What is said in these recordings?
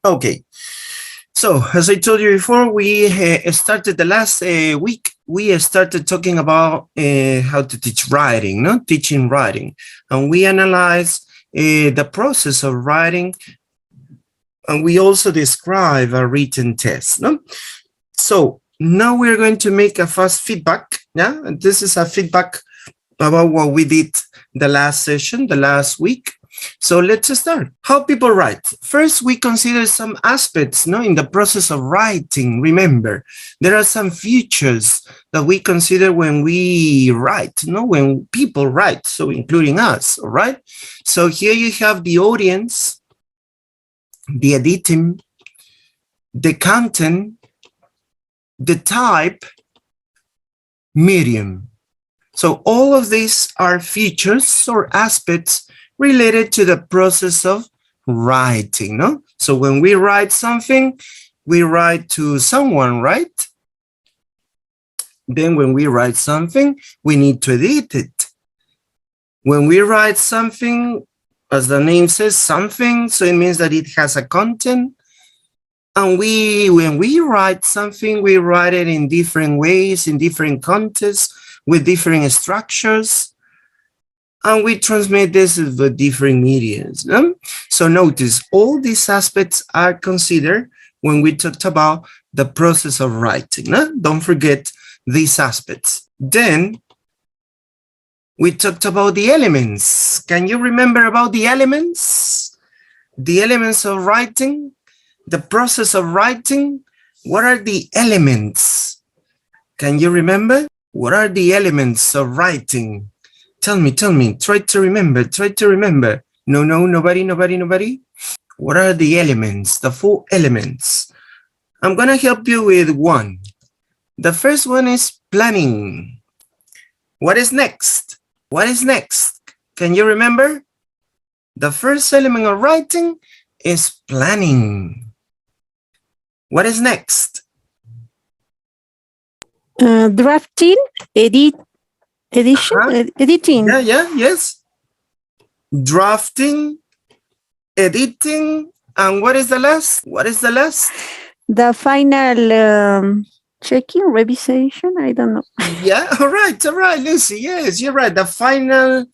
Okay. So, as I told you before, we started the last week. We started talking about how to teach writing, no? Teaching writing. And we analyzed the process of writing. And we also describe a written test, no? So, now we're going to make a fast feedback. Yeah, and this is a feedback about what we did the last session, the last week. So let's start. How people write. First, we consider some aspects, no, in the process of writing. Remember, there are some features that we consider when we write, no, when people write, so including us, all right? So here you have the audience, the editing, the content, the type, medium. So all of these are features or aspects related to the process of writing, no? So when we write something, we write to someone, right? Then when we write something, we need to edit it. When we write something, as the name says, something, so it means that it has a content. And when we write something, we write it in different ways, in different contexts, with different structures. And we transmit this with different mediums. No? So notice all these aspects are considered when we talked about the process of writing. No? Don't forget these aspects. Then we talked about the elements. Can you remember about the elements? The elements of writing, the process of writing. What are the elements? Can you remember? What are the elements of writing? Tell me, try to remember. No, nobody. What are the elements, the 4 elements? I'm gonna help you with one. The first one is planning. What is next? What is next? Can you remember? The first element of writing is planning. What is next? Drafting, editing. Yes. Drafting, editing, and what is the last? The final checking, revision, I don't know. Yeah, all right, Lucy. Yes, you're right. The final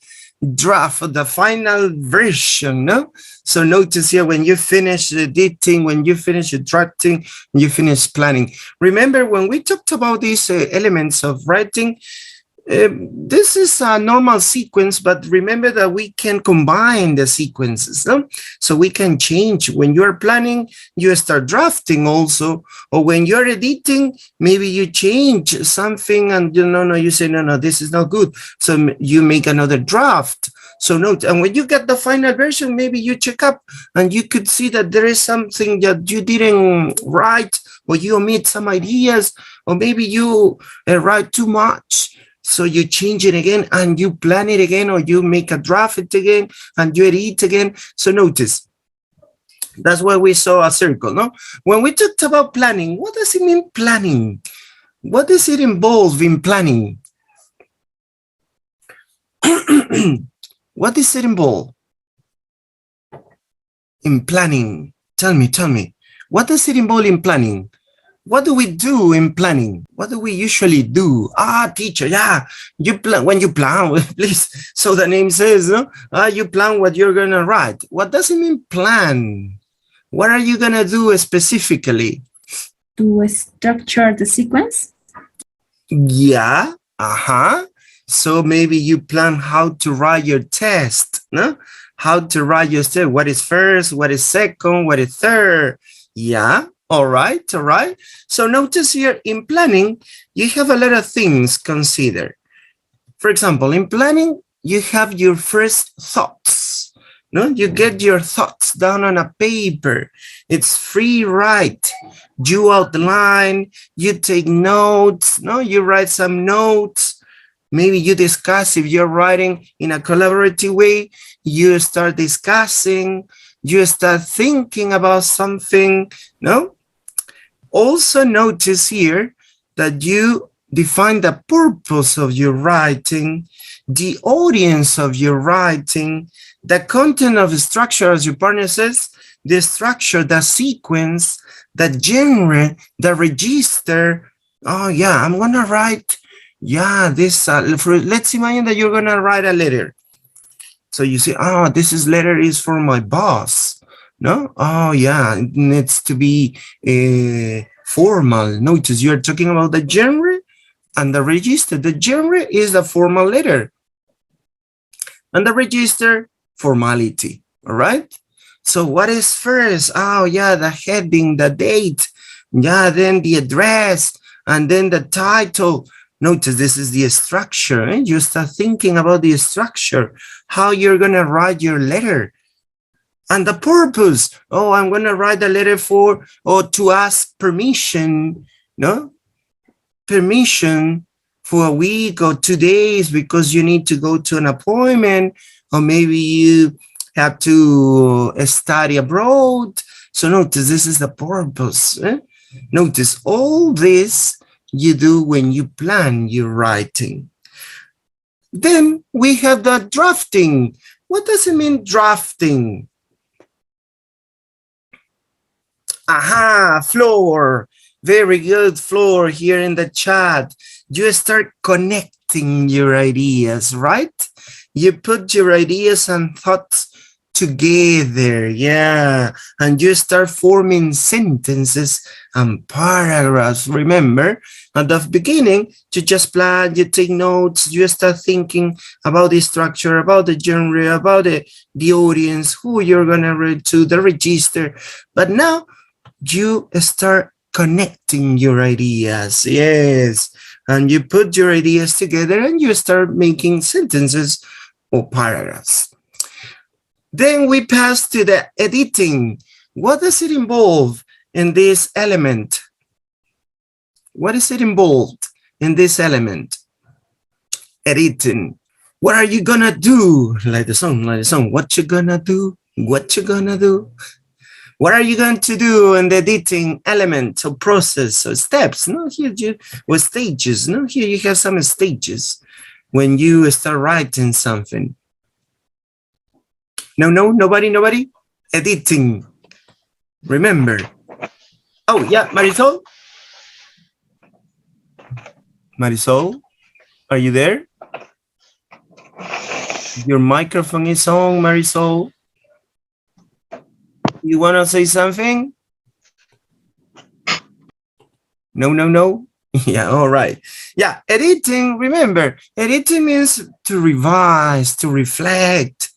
draft, the final version, no? So notice here, when you finish editing, when you finish drafting, you finish planning. Remember, when we talked about these elements of writing, this is a normal sequence, but remember that we can combine the sequences, no? So we can change. When you're planning, you start drafting also, or when you're editing, maybe you change something and you say, no, this is not good. So you make another draft. So note, and when you get the final version, maybe you check up and you could see that there is something that you didn't write, or you omit some ideas, or maybe you write too much. So you change it again and you plan it again, or you make a draft it again and you edit again. So notice, that's why we saw a circle, no? When we talked about planning, what does it mean, planning? What does it involve in planning? What does it involve in planning? Tell me. What does it involve in planning? What do we do in planning? What do we usually do? Teacher, yeah, you plan when you plan, please. So the name says, no? You plan what you're gonna write. What does it mean, plan? What are you gonna do specifically? To structure the sequence. Yeah, So maybe you plan how to write your test, no? How to write your test. What is first? What is second? What is third? Yeah. All right. So notice here, in planning, you have a lot of things considered. For example, in planning, you have your first thoughts. No, you get your thoughts down on a paper. It's free write. You outline, you take notes. No, you write some notes. Maybe you discuss. If you're writing in a collaborative way, you start discussing. You start thinking about something. No. Also notice here that you define the purpose of your writing, the audience of your writing, the content of the structure, as your partner says, the structure, the sequence, the genre, the register. Oh yeah, I'm gonna write, yeah, this, let's imagine that you're gonna write a letter. So you say, oh, this is letter is for my boss. No? Oh yeah, it needs to be formal. Notice you're talking about the genre and the register. The genre is the formal letter. And the register, formality. All right? So what is first? Oh yeah, the heading, the date. Yeah, then the address, and then the title. Notice this is the structure. Eh? You start thinking about the structure, how you're going to write your letter. And the purpose. Oh, I'm going to write a letter for, or to ask permission, no? Permission for a week or 2 days because you need to go to an appointment, or maybe you have to study abroad. So notice this is the purpose. Eh? Notice all this you do when you plan your writing. Then we have the drafting. What does it mean, drafting? Aha, Floor. Very good, Floor, here in the chat. You start connecting your ideas, right? You put your ideas and thoughts together, yeah, and you start forming sentences and paragraphs. Remember, at the beginning, you just plan, you take notes, you start thinking about the structure, about the genre, about the audience, who you're gonna read to, the register. But now you start connecting your ideas, yes, and you put your ideas together and you start making sentences or paragraphs. Then we pass to the editing. What does it involve in this element? What is it involved in this element? Editing. What are you gonna do? Like the song, like the song. What you gonna do? What you gonna do? What are you going to do in the editing element or process or steps? No, here you, or stages. No, here you have some stages when you start writing something. No, nobody. Editing. Remember. Oh, yeah, Marisol? Marisol, are you there? Your microphone is on, Marisol. You want to say something? No. Yeah, all right. Yeah, editing, remember, editing means to revise, to reflect,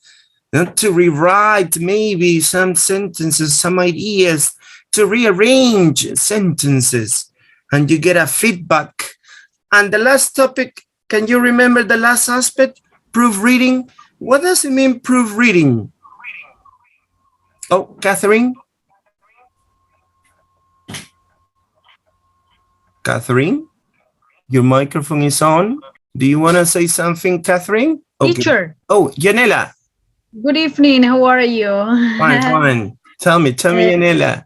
not to rewrite maybe some sentences, some ideas, to rearrange sentences, and you get a feedback. And the last topic, can you remember the last aspect? Proofreading. What does it mean, proofreading? Oh, Catherine? Catherine, your microphone is on. Do you want to say something, Catherine? Okay. Teacher. Oh, Yanela. Good evening. How are you? Fine. Tell me, Yanela.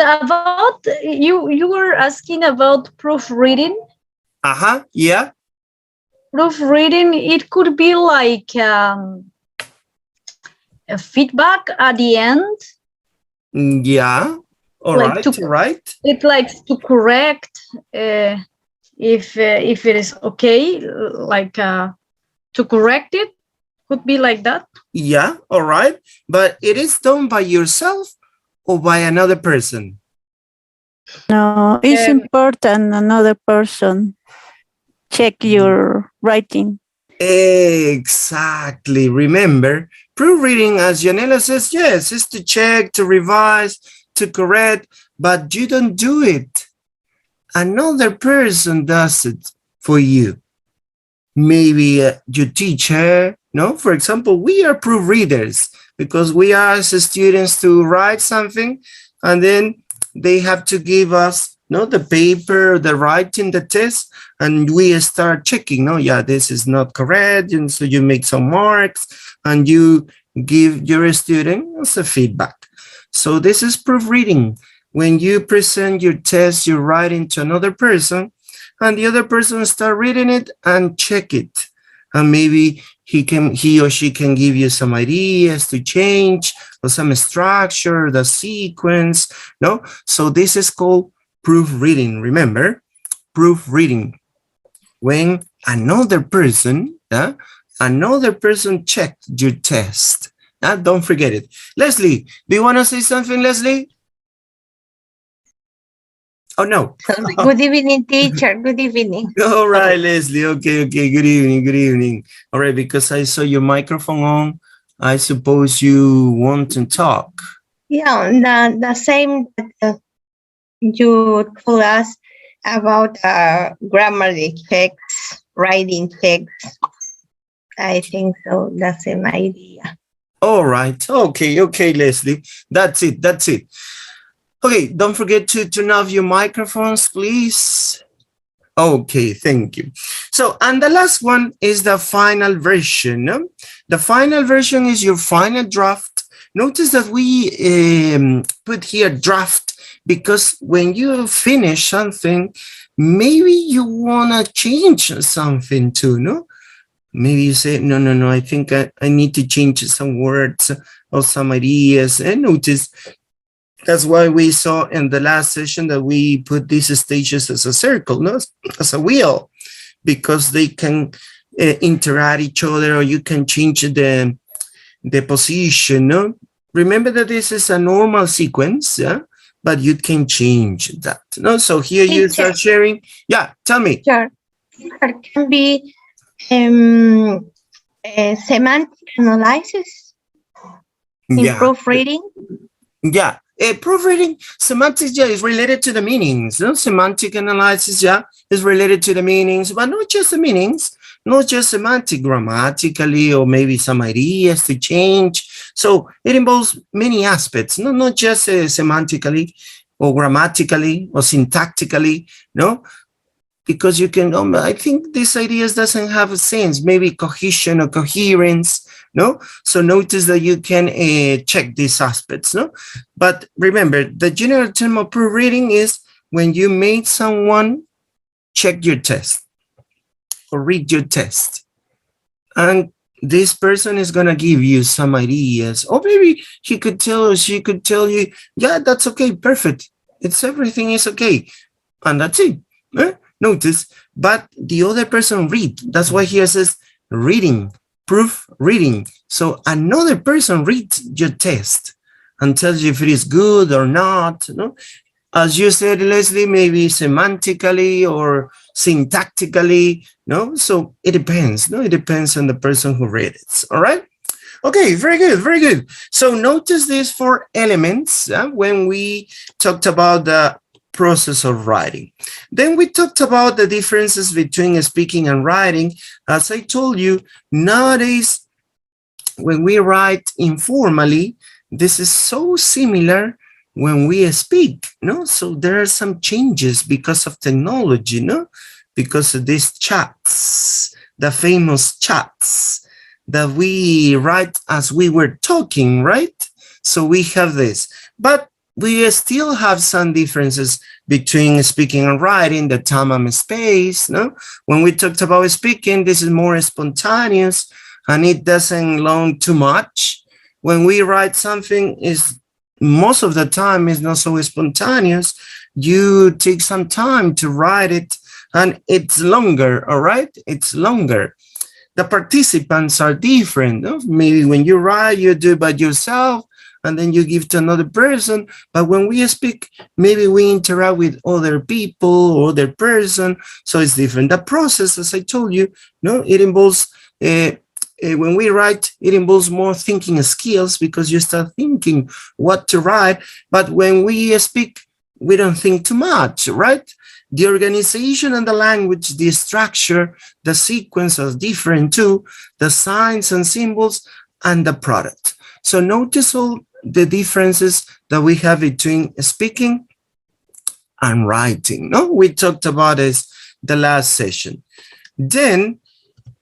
About you were asking about proofreading. Yeah. Proofreading, it could be like a feedback at the end. Yeah. All like right. It likes to correct if it is okay, like to correct it. Could be like that. Yeah, all right. But it is done by yourself or by another person? No, it's important another person check your writing. Exactly. Remember, proofreading, as Yanela says, yes, is to check, to revise, to correct, but you don't do it. Another person does it for you. Maybe your teacher, no? For example, we are proofreaders because we ask students to write something and then they have to give us the paper, the writing, the test, and we start checking, yeah, this is not correct. And so you make some marks and you give your students a feedback. So this is proofreading. When you present your test, your writing to another person, and the other person start reading it and check it. and maybe he or she can give you some ideas to change or some structure, the sequence, no? So this is called proofreading. Remember, proofreading. When another person checked your test. Don't forget it. Leslie, do you want to say something, Leslie? Oh, no. Good evening, teacher. Good evening. All right, Leslie. Okay. Good evening. All right, because I saw your microphone on, I suppose you want to talk. Yeah, the same that you told us about grammar checks, writing checks. I think so. That's an idea. All right. Okay, Leslie. That's it. Okay, don't forget to turn off your microphones, please. Okay, thank you. So, and the last one is the final version. No? The final version is your final draft. Notice that we put here draft because when you finish something, maybe you want to change something too, no? Maybe you say, no, I think I need to change some words or some ideas. And notice that's why we saw in the last session that we put these stages as a circle, no? As a wheel, because they can interact each other, or you can change the position, no? Remember that this is a normal sequence, yeah? But you can change that, no? So here you start sharing. Yeah, tell me. Sure. There can be semantic analysis in proofreading. Yeah. Proofreading, semantics, is related to the meanings. No? Semantic analysis, is related to the meanings, but not just the meanings, not just semantic, grammatically, or maybe some ideas to change. So it involves many aspects, not just semantically or grammatically or syntactically, no? Because you can, I think this ideas doesn't have a sense, maybe cohesion or coherence, no? So notice that you can check these aspects, no? But remember, the general term of proofreading is when you made someone check your test or read your test. And this person is going to give you some ideas. Or maybe he could tell or she could tell you, yeah, that's okay, perfect. Everything is okay. And that's it. Notice, but the other person read. That's why here says reading, proofreading. So another person reads your test and tells you if it is good or not. No? As you said, Leslie, maybe semantically or syntactically. No, so it depends. No, it depends on the person who read it. All right. Okay, very good. So notice these 4 elements when we talked about the process of writing. Then we talked about the differences between speaking and writing. As I told you, nowadays, when we write informally, this is so similar when we speak, no? So there are some changes because of technology, no? Because of these chats, the famous chats that we write as we were talking, right? So we have this, but we still have some differences between speaking and writing, the time and space, no? When we talked about speaking, this is more spontaneous and it doesn't long too much. When we write something, is most of the time is not so spontaneous. You take some time to write it and it's longer, all right? It's longer. The participants are different, no? Maybe when you write, you do it by yourself, and then you give to another person. But when we speak, maybe we interact with other people or other person, so it's different. The process, as I told you, no, it involves, when we write, it involves more thinking skills because you start thinking what to write. But when we speak, we don't think too much, right? The organization and the language, the structure, the sequence are different too, the signs and symbols, and the product. So notice all the differences that we have between speaking and writing. No, we talked about this the last session. Then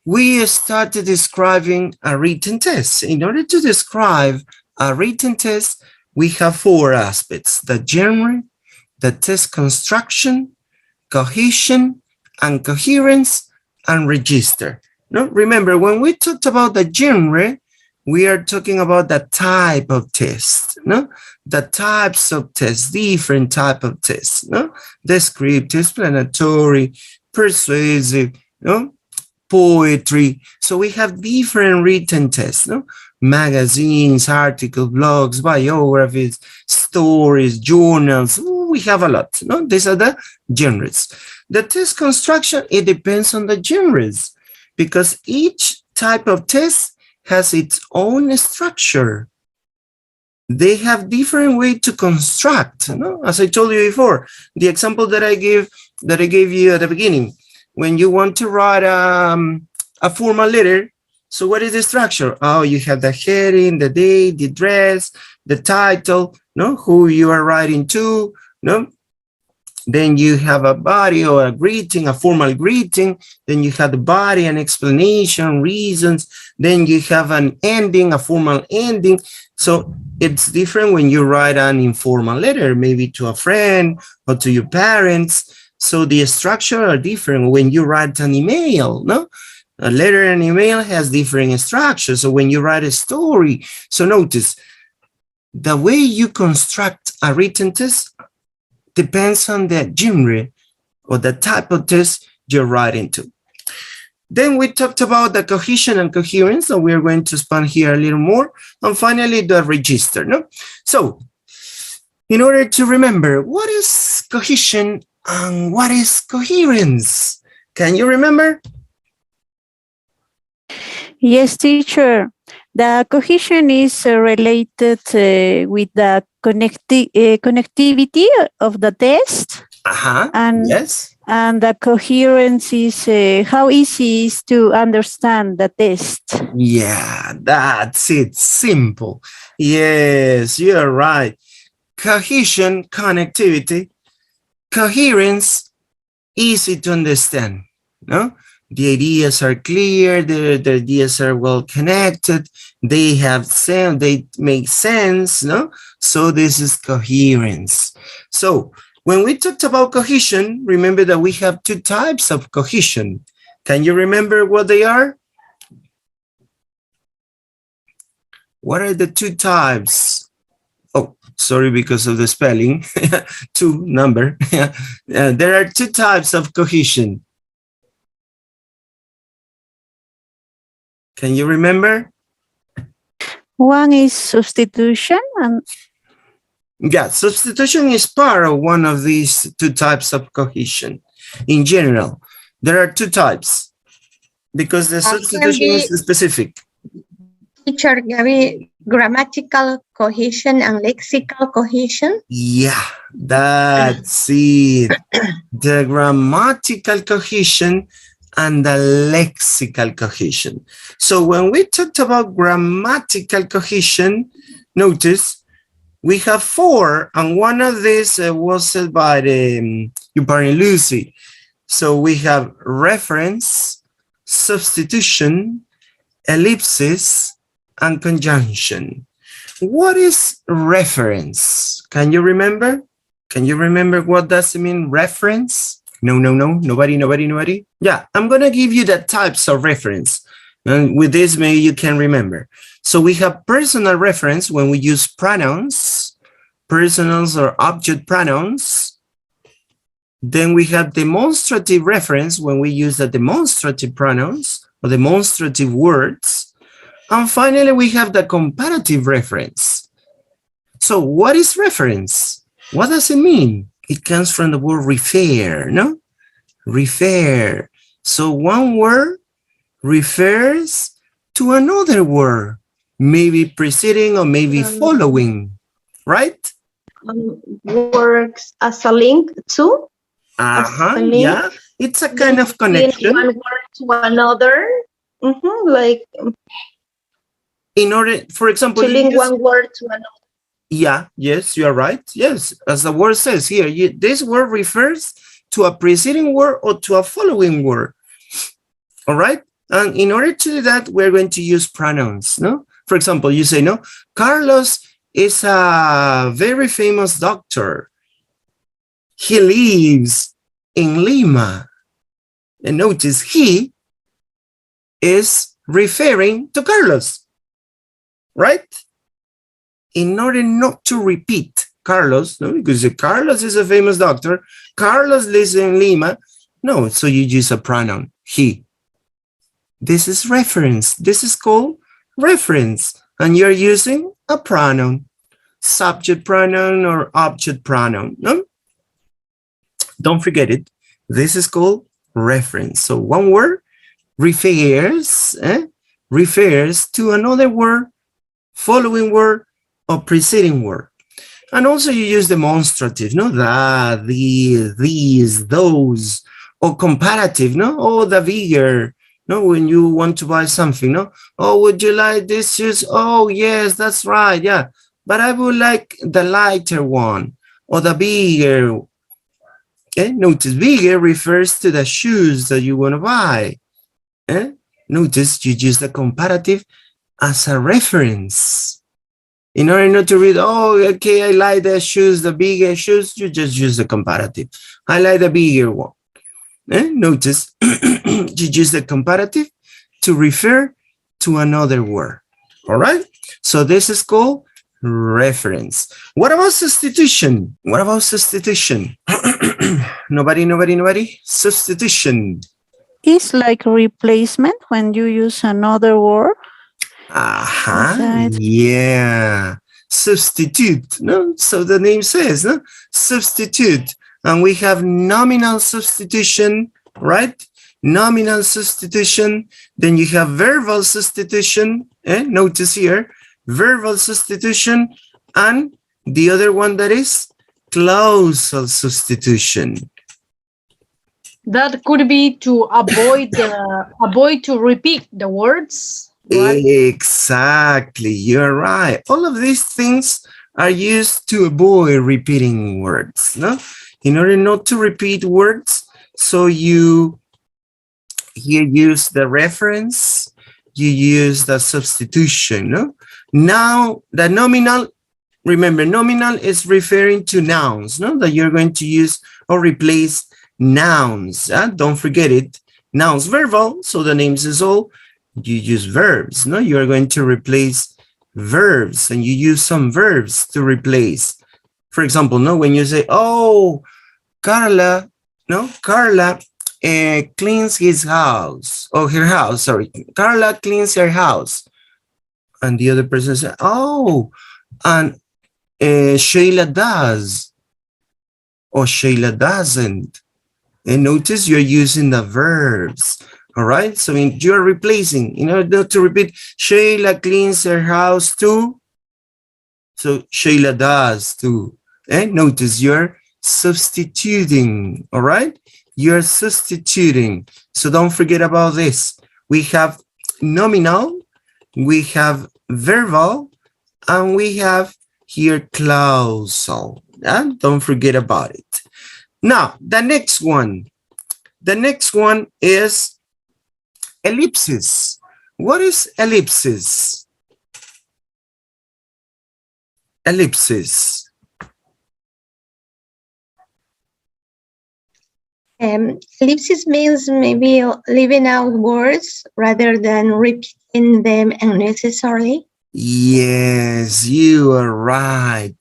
we started describing a written test. In order to describe a written test, we have 4 aspects: the genre, the test construction, cohesion and coherence, and register. No, remember, when we talked about the genre, we are talking about the type of test, no? The types of tests, different type of tests, no? Descriptive, explanatory, persuasive, no? Poetry. So we have different written tests, no? Magazines, articles, blogs, biographies, stories, journals. Ooh, we have a lot, no? These are the genres. The test construction, it depends on the genres because each type of test has its own structure. They have different way to construct, no? As I told you before, the example that I gave you at the beginning, when you want to write a formal letter, so what is the structure? Oh, you have the heading, the date, the address, the title, no? Who you are writing to, no? Then you have a body or a greeting, a formal greeting. Then you have the body, an explanation, reasons. Then you have an ending, a formal ending. So it's different when you write an informal letter, maybe to a friend or to your parents. So the structure are different when you write an email, no? A letter and email has different structures. So when you write a story, so notice the way you construct a written test depends on the genre or the type of test you're writing to. Then we talked about the cohesion and coherence, so we're going to expand here a little more. And finally, the register, no? So, in order to remember, what is cohesion and what is coherence? Can you remember? Yes, teacher. The cohesion is related with the connectivity of the test. And, yes. And the coherence is how easy is to understand the test. Yeah, that's it. Simple. Yes, you're right. Cohesion, connectivity. Coherence, easy to understand. No? The ideas are clear, the ideas are well connected, they have sense, they make sense, no? So this is coherence. So when we talked about cohesion, remember that we have two types of cohesion. Can you remember what they are? What are the two types? Oh, sorry, because of the spelling, two number. There are two types of cohesion. Can you remember? One is substitution and yeah, substitution is part of one of these two types of cohesion. In general, there are two types because the substitution is specific. Teacher, Gabby, grammatical cohesion and lexical cohesion. Yeah, that's it. The grammatical cohesion and the lexical cohesion. So when we talked about grammatical cohesion, notice we have four, and one of these was said by your parent Lucy. So we have reference, substitution, ellipsis, and conjunction. What is reference? Can you remember? Can you remember what does it mean, reference? No, nobody. Yeah, I'm gonna give you the types of reference. And with this, maybe you can remember. So we have personal reference when we use pronouns, personals or object pronouns. Then we have demonstrative reference when we use the demonstrative pronouns or demonstrative words. And finally, we have the comparative reference. So what is reference? What does it mean? It comes from the word refer, no? Refer. So one word refers to another word, maybe preceding or maybe following, right? Works as a link to. Yeah, it's a kind of connection. One word to another, like in order, for example, to link one word to another. Yeah, yes, you are right. Yes, as the word says here, this word refers to a preceding word or to a following word. All right. And in order to do that, we're going to use pronouns, no? For example, you say, no, Carlos is a very famous doctor. He lives in Lima. And notice he is referring to Carlos, right? In order not to repeat Carlos, no, because Carlos is a famous doctor, Carlos lives in Lima. No, so you use a pronoun, he. This is reference. This is called reference. And you're using a pronoun, subject pronoun or object pronoun. No? Don't forget it. This is called reference. So one word refers to another word, following word, or preceding word. And also you use demonstrative, no? That, these, those, or comparative, no? Oh, the bigger, no? When you want to buy something, no? Oh, would you like this shoes? Oh, yes, that's right, yeah. But I would like the lighter one, or the bigger. Okay, notice bigger refers to the shoes that you want to buy. Notice you use the comparative as a reference. In order not to read, oh, okay, I like the shoes, the bigger shoes, you just use the comparative. I like the bigger one. Notice you use the comparative to refer to another word. All right? So this is called reference. What about substitution? What about substitution? Nobody? Substitution. It's like replacement when you use another word. Yeah. Substitute. No, so the name says, no? Substitute. And we have nominal substitution, right? Nominal substitution. Then you have verbal substitution. Notice here, verbal substitution. And the other one that is clausal substitution. That could be to avoid to repeat the words. Right? Exactly, you're right. All of these things are used to avoid repeating words, no? In order not to repeat words, so you here use the reference, you use the substitution, no? Now, the nominal, remember, nominal is referring to nouns, no? That you're going to use or replace nouns. Don't forget it. Nouns, verbal, so the name says all. You use verbs, no? You are going to replace verbs, and you use some verbs to replace. For example, no, when you say, oh, Carla cleans his house, or her house, sorry. Carla cleans her house. And the other person says, oh, and Sheila does, or Sheila doesn't. And notice you're using the verbs. All right, so you're replacing, in order to repeat, Sheila cleans her house too. So Sheila does too. Notice you're substituting, all right? You're substituting. So don't forget about this. We have nominal, we have verbal, and we have here clausal. Don't forget about it. Now, the next one is ellipsis. What is ellipsis? Ellipsis. Ellipsis means maybe leaving out words rather than repeating them unnecessarily. Yes, you are right.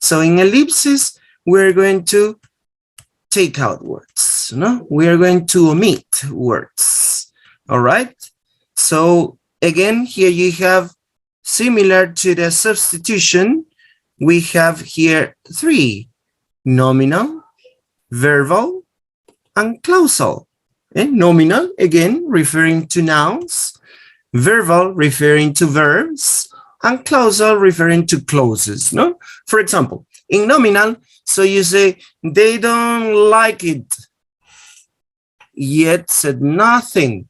So in ellipsis, we're going to take out words. No, we are going to omit words. All right. So again, here you have, similar to the substitution, we have here three: nominal, verbal, and clausal. Nominal, again, referring to nouns, verbal, referring to verbs, and clausal, referring to clauses. No? For example, in nominal, so you say, they don't like it, yet said nothing.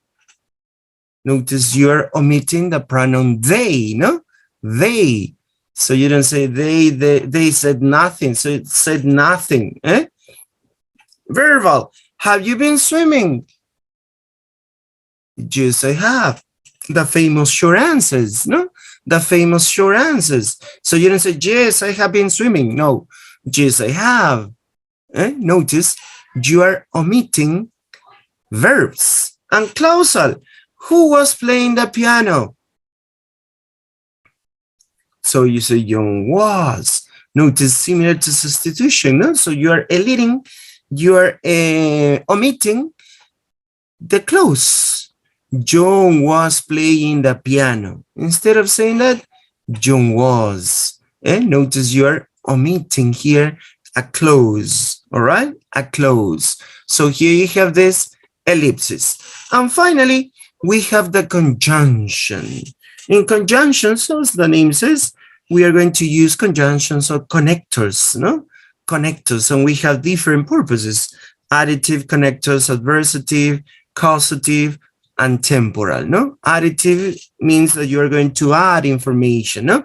Notice you're omitting the pronoun they, no? They. So you don't say they said nothing, so it said nothing. Verbal. Have you been swimming? Yes, I have. The famous short answers, no? The famous short answers. So you don't say, yes, I have been swimming. No, yes, I have. Notice you are omitting verbs. And clausal. Who was playing the piano? So you say John was. Notice similar to substitution, no? So you are omitting the clause. John was playing the piano. Instead of saying that, John was. Notice you are omitting here a clause, all right? A clause. So here you have this ellipsis. And finally, we have the conjunction. In conjunctions, so as the name says, we are going to use conjunctions or connectors, no? Connectors, and we have different purposes. Additive connectors, adversative, causative, and temporal, no? Additive means that you are going to add information, no?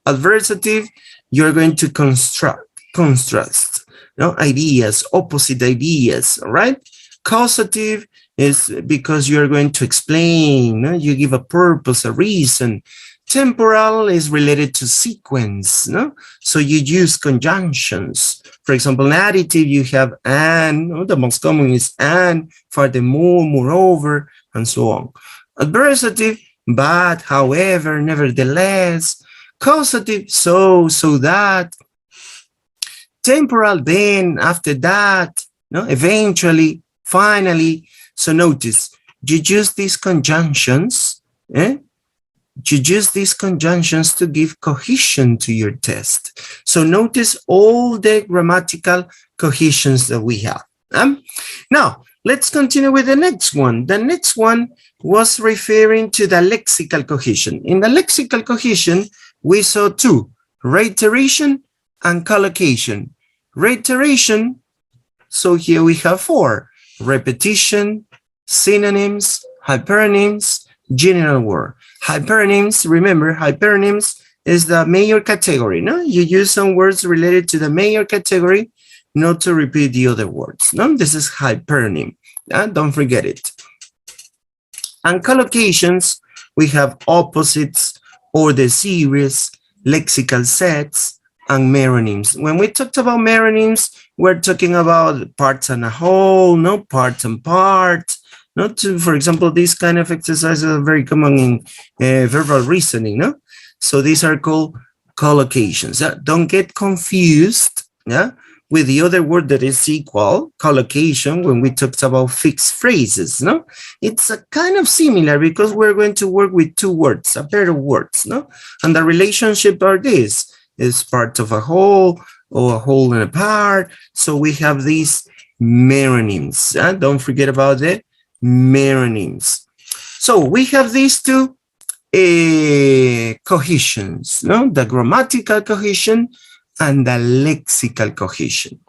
Adversative, you're going to contrast, no? Ideas, opposite ideas, all right? Causative is because you're going to explain, no? You give a purpose, a reason. Temporal is related to sequence, no? So you use conjunctions. For example, in additive, you have and, no? The most common is and, furthermore, moreover, and so on. Adversative, but, however, nevertheless. Causative, so that. Temporal, then, after that, no? Eventually, finally. So notice, you use these conjunctions, You use these conjunctions to give cohesion to your test. So notice all the grammatical cohesions that we have. Now, let's continue with the next one. The next one was referring to the lexical cohesion. In the lexical cohesion, we saw two, reiteration and collocation. Reiteration, so here we have four, repetition, synonyms, hyperonyms, general word. Hyperonyms, remember, hyperonyms is the major category, no? You use some words related to the major category, not to repeat the other words, no? This is hypernym, don't forget it. And collocations, we have opposites, or the series, lexical sets, and meronyms. When we talked about meronyms, we're talking about parts and a whole, no? Part and part. Not to, for example, these kind of exercises are very common in verbal reasoning, no? So these are called collocations. Don't get confused, yeah, with the other word that is equal, collocation, when we talked about fixed phrases, no? It's a kind of similar because we're going to work with two words, a pair of words, no? And the relationship are this, is part of a whole or a whole and a part. So we have these meronyms. Don't forget about that. Meronyms. So we have these two cohesions, no? The grammatical cohesion and the lexical cohesion.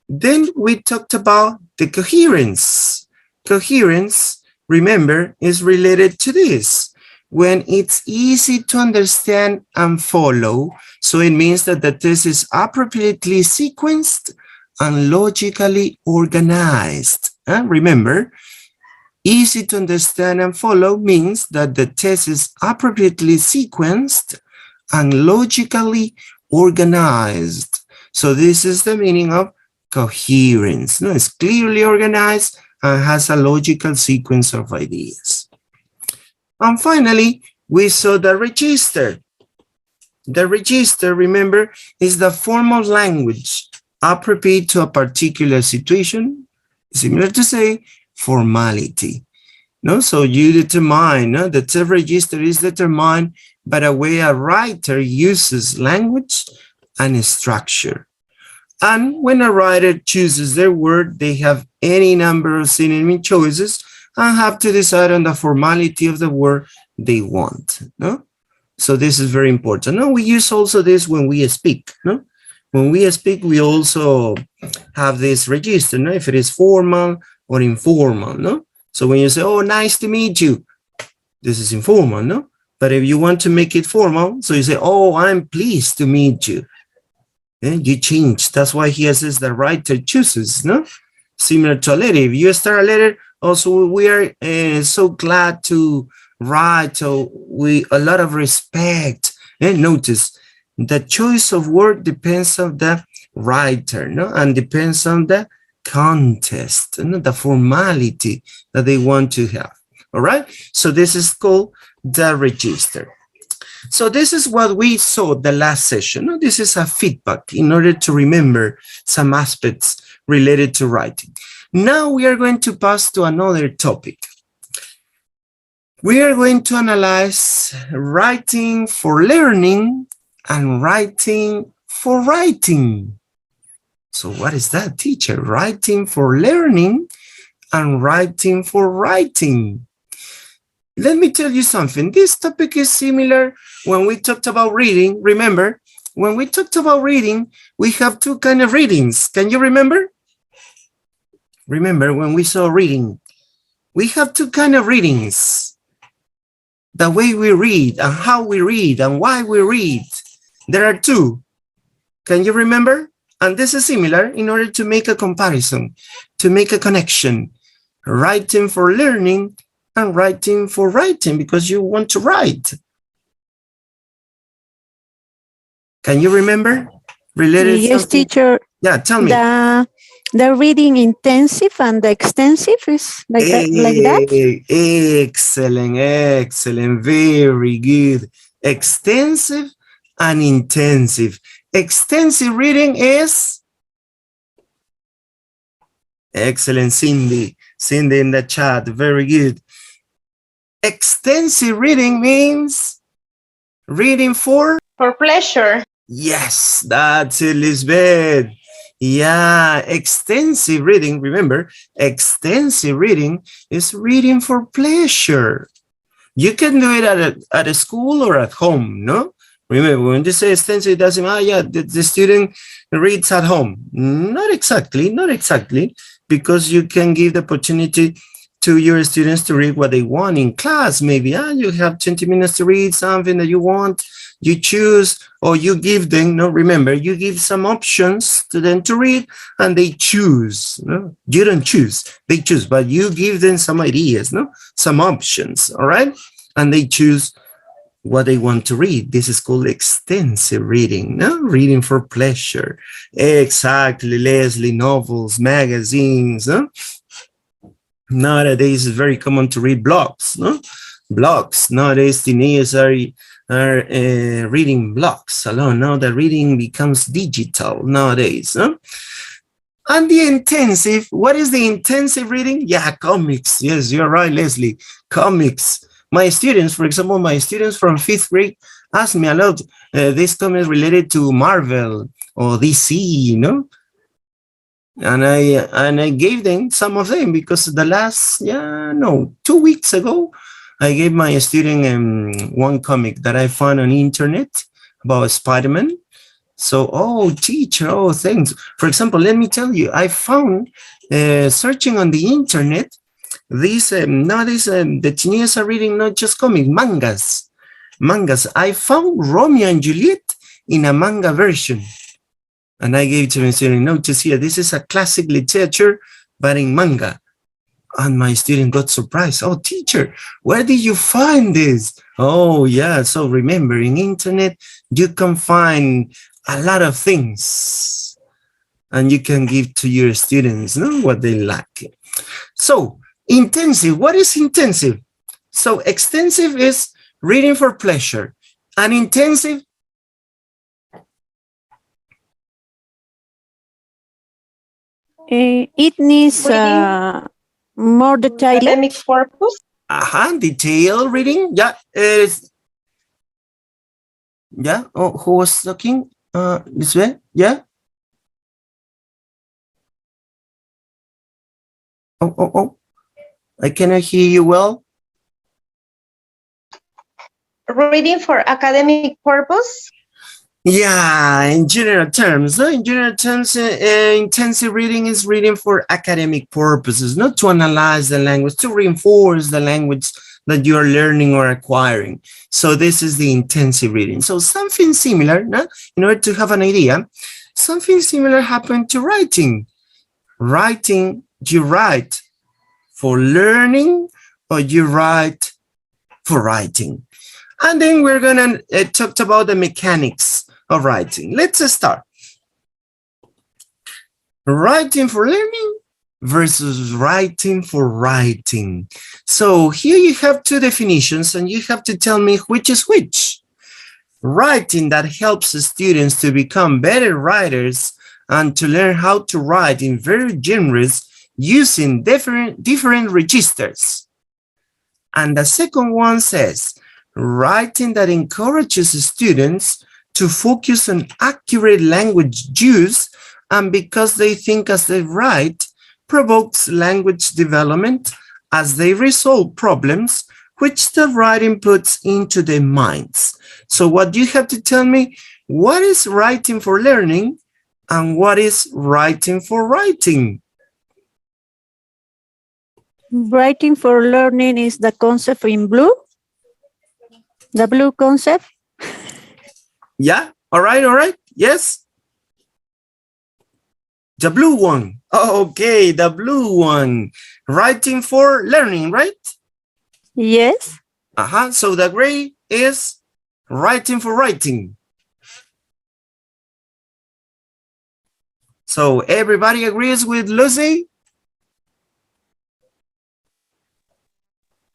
Then we talked about the coherence. Coherence, remember, is related to this. When it's easy to understand and follow, so it means that the text is appropriately sequenced and logically organized. Remember, easy to understand and follow means that the text is appropriately sequenced and logically organized. So this is the meaning of coherence. No, it's clearly organized and has a logical sequence of ideas. And finally, we saw the register. The register, remember, is the formal language appropriate to a particular situation, similar to say formality. No, so you determine, no, the text register is determined by the way a writer uses language and structure. And when a writer chooses their word, they have any number of synonym choices and have to decide on the formality of the word they want. No, so this is very important. No, we use also this when we speak. No, when we speak, we also have this register. No, if it is formal or informal. No, so when you say, "Oh, nice to meet you," this is informal. No, but if you want to make it formal, so you say, "Oh, I'm pleased to meet you." You change. That's why here says the writer chooses. No, similar to a letter. If you start a letter, also we are so glad to write. So we a lot of respect. And notice the choice of word depends on the writer, no, and depends on the context, no? The formality that they want to have. All right. So this is called the register. So this is what we saw the last session. This is a feedback in order to remember some aspects related to writing. Now we are going to pass to another topic. We are going to analyze writing for learning and writing for writing. So what is that, teacher? Writing for learning and writing for writing. Let me tell you something. This topic is similar when we talked about reading. Remember, when we talked about reading, we have two kinds of readings. Can you remember? Remember when we saw reading, we have two kinds of readings. The way we read and how we read and why we read. There are two. Can you remember? And this is similar in order to make a comparison, to make a connection. Writing for learning and writing for writing because you want to write. Can you remember? Related Yes, something? teacher. Yeah, tell me. The reading intensive and the extensive is like that? Excellent, excellent, very good. Extensive and intensive. Extensive reading is? Excellent, Cindy. Cindy in the chat, very good. Extensive reading means reading for pleasure. Yes, that's it, Lisbeth. Yeah, extensive reading. Remember, extensive reading is reading for pleasure. You can do it at a school or at home, no? Remember, when they say extensive, it doesn't mean, yeah, the student reads at home. Not exactly, not exactly, because you can give the opportunity to your students to read what they want in class. Maybe you have 20 minutes to read something that you want. You choose or you give them, no, remember, you give some options to them to read and they choose. No? You don't choose, they choose, but you give them some ideas, no, some options, all right? And they choose what they want to read. This is called extensive reading, no? Reading for pleasure. Exactly, Leslie, novels, magazines, no? Nowadays, it's very common to read blogs, no? Blogs. Nowadays, teenagers are reading blogs alone. Now the reading becomes digital nowadays, no? And the intensive, what is the intensive reading? Yeah, comics. Yes, you're right, Leslie. Comics. My students, for example, my students from 5th grade ask me a lot, these comics related to Marvel or DC, you know? And I gave them some of them because the last, 2 weeks ago, I gave my student one comic that I found on the internet about Spider-Man. So, oh, teacher, oh, thanks. For example, let me tell you, I found, searching on the internet, these, nowadays, the teenagers are reading not just comics, mangas. Mangas. I found Romeo and Juliet in a manga version. And I gave to my student, notice here, this is a classic literature, but in manga. And my student got surprised. Oh, teacher, where did you find this? Oh, yeah. So remember, in internet, you can find a lot of things. And you can give to your students, no, what they like. So, intensive. What is intensive? So, extensive is reading for pleasure. And intensive, It needs more detailed. Academic purpose. detailed reading. Yeah. Yeah. Oh, who was talking? This way. Yeah. Oh. I cannot hear you well. Reading for academic purpose. Yeah, in general terms, no? In general terms, intensive reading is reading for academic purposes, not to analyze the language, to reinforce the language that you are learning or acquiring. So this is the intensive reading. So something similar, no? In order to have an idea, something similar happened to writing. Writing, you write for learning or you write for writing. And then we're going to talk about the mechanics of writing. Let's start. Writing for learning, versus writing for writing. So here you have two definitions and you have to tell me which is which. Writing that helps students to become better writers and to learn how to write in various genres using different registers. And the second one says, writing that encourages students to focus on accurate language use and because they think as they write, provokes language development as they resolve problems which the writing puts into their minds. So what you have to tell me, what is writing for learning and what is writing for writing? Writing for learning is the concept in blue. The blue concept. Yeah, all right, yes. The blue one. Okay, the blue one. Writing for learning, right? Yes. So the gray is writing for writing. So everybody agrees with Lucy?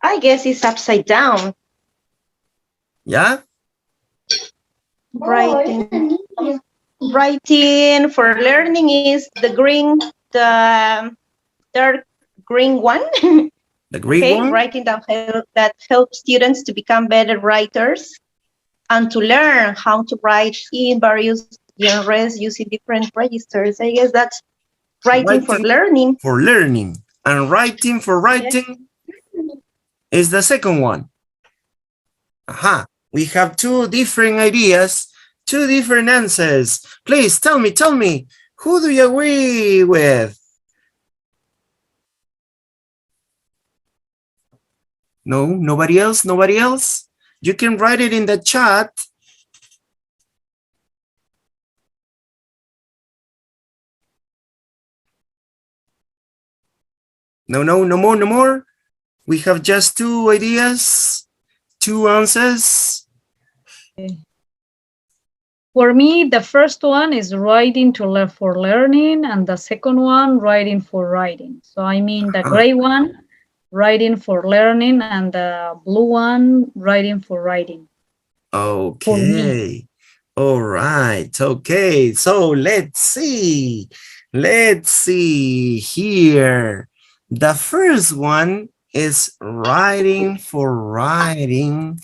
I guess it's upside down. Yeah? Writing. Writing for learning is the dark green one. The green Okay, one? writing that helps students to become better writers and to learn how to write in various genres using different registers. I guess that's writing for learning. For learning. And writing for writing is the second one. We have two different ideas, two different answers. Please tell me, who do you agree with? No, nobody else? You can write it in the chat. No more. We have just two ideas, two answers. For me, the first one is writing to learn for learning, and the second one, writing for writing. So I mean the gray one, writing for learning, and the blue one, writing for writing. Okay. All right. Okay. So let's see. Here. The first one is writing for writing.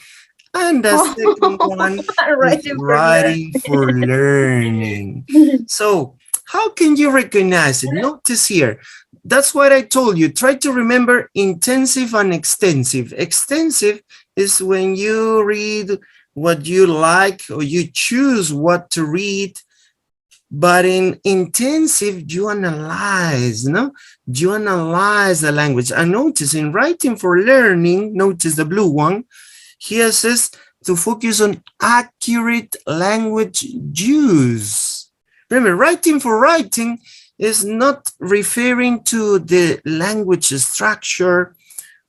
And the second one is writing for learning. So how can you recognize it? Notice here. That's what I told you. Try to remember intensive and extensive. Extensive is when you read what you like or you choose what to read. But in intensive, you analyze, no? You analyze the language. And notice in writing for learning, notice the blue one, here says to focus on accurate language use. Remember, writing for writing is not referring to the language structure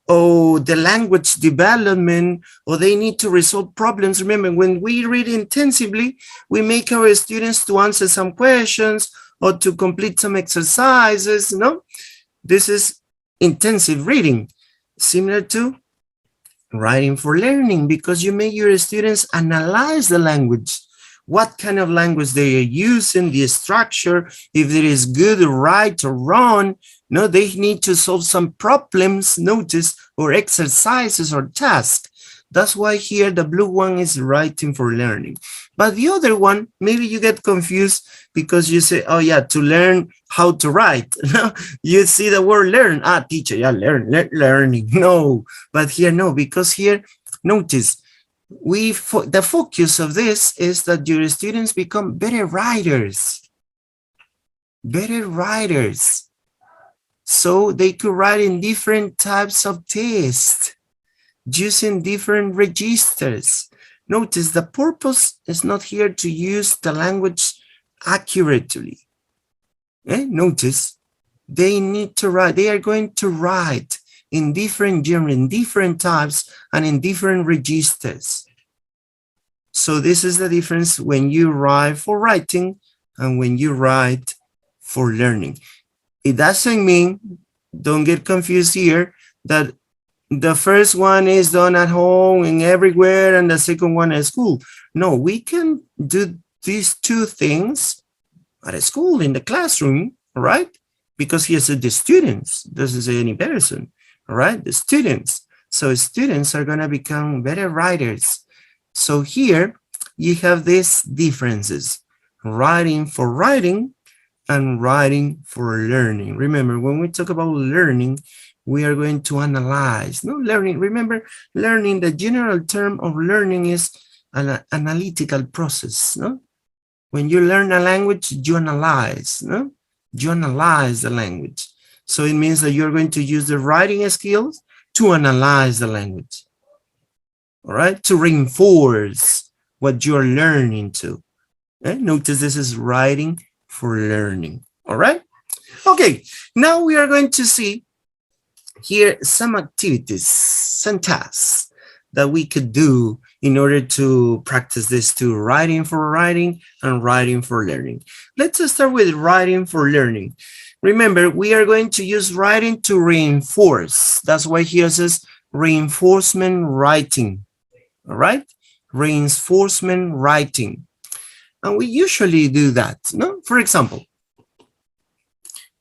or the language development, or they need to resolve problems. Remember, when we read intensively, we make our students to answer some questions or to complete some exercises, no? This is intensive reading, similar to writing for learning, because you make your students analyze the language, what kind of language they are using, the structure, if it is good or right or wrong. No, they need to solve some problems, notice, or exercises or tasks. That's why here the blue one is writing for learning. But the other one, maybe you get confused because you say, oh yeah, to learn how to write. You see the word learn. Teacher, yeah, learning. No, but here no, because here, notice, the focus of this is that your students become better writers. So they could write in different types of tests, using different registers. Notice the purpose is not here to use the language accurately. Notice they need to write, they are going to write in different genres, in different types, and in different registers. So this is the difference when you write for writing and when you write for learning. It doesn't mean, don't get confused here, that the first one is done at home and everywhere and the second one at school. No, we can do these two things at a school, in the classroom, right? Because here said the students, doesn't say any person, right? The students. So students are going to become better writers. So here you have these differences: writing for writing and writing for learning. Remember, when we talk about learning, we are going to analyze. No, learning, remember, learning, the general term of learning is an analytical process. No, when you learn a language, you analyze. No, you analyze the language. So it means that you're going to use the writing skills to analyze the language. All right, to reinforce what you're learning to. Notice this is writing for learning. All right. Okay, now we are going to see here some activities, some tasks that we could do in order to practice this to writing for writing and writing for learning. Let's start with writing for learning. Remember, we are going to use writing to reinforce. That's why here it says reinforcement writing. All right, reinforcement writing. And we usually do that. No? For example,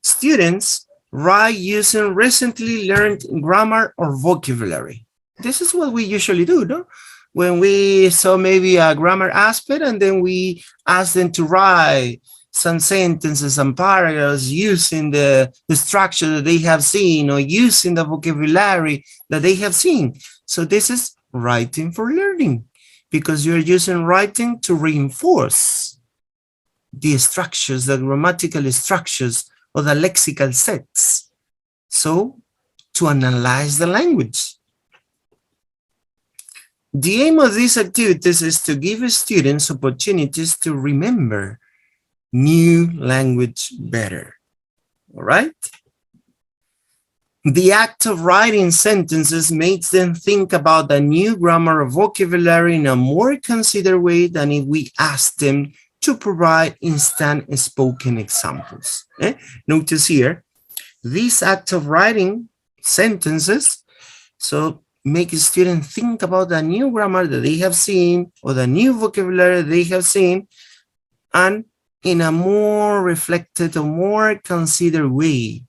students write using recently learned grammar or vocabulary. This is what we usually do, no? When we saw maybe a grammar aspect and then we ask them to write some sentences and paragraphs using the structure that they have seen or using the vocabulary that they have seen. So this is writing for learning, because you're using writing to reinforce the structures, the grammatical structures, or the lexical sets. So, to analyze the language. The aim of these activities is to give students opportunities to remember new language better. All right? The act of writing sentences makes them think about the new grammar or vocabulary in a more considered way than if we ask them to provide instant spoken examples. Notice here, this act of writing sentences, so make a student think about the new grammar that they have seen or the new vocabulary they have seen, and in a more reflected or more considered way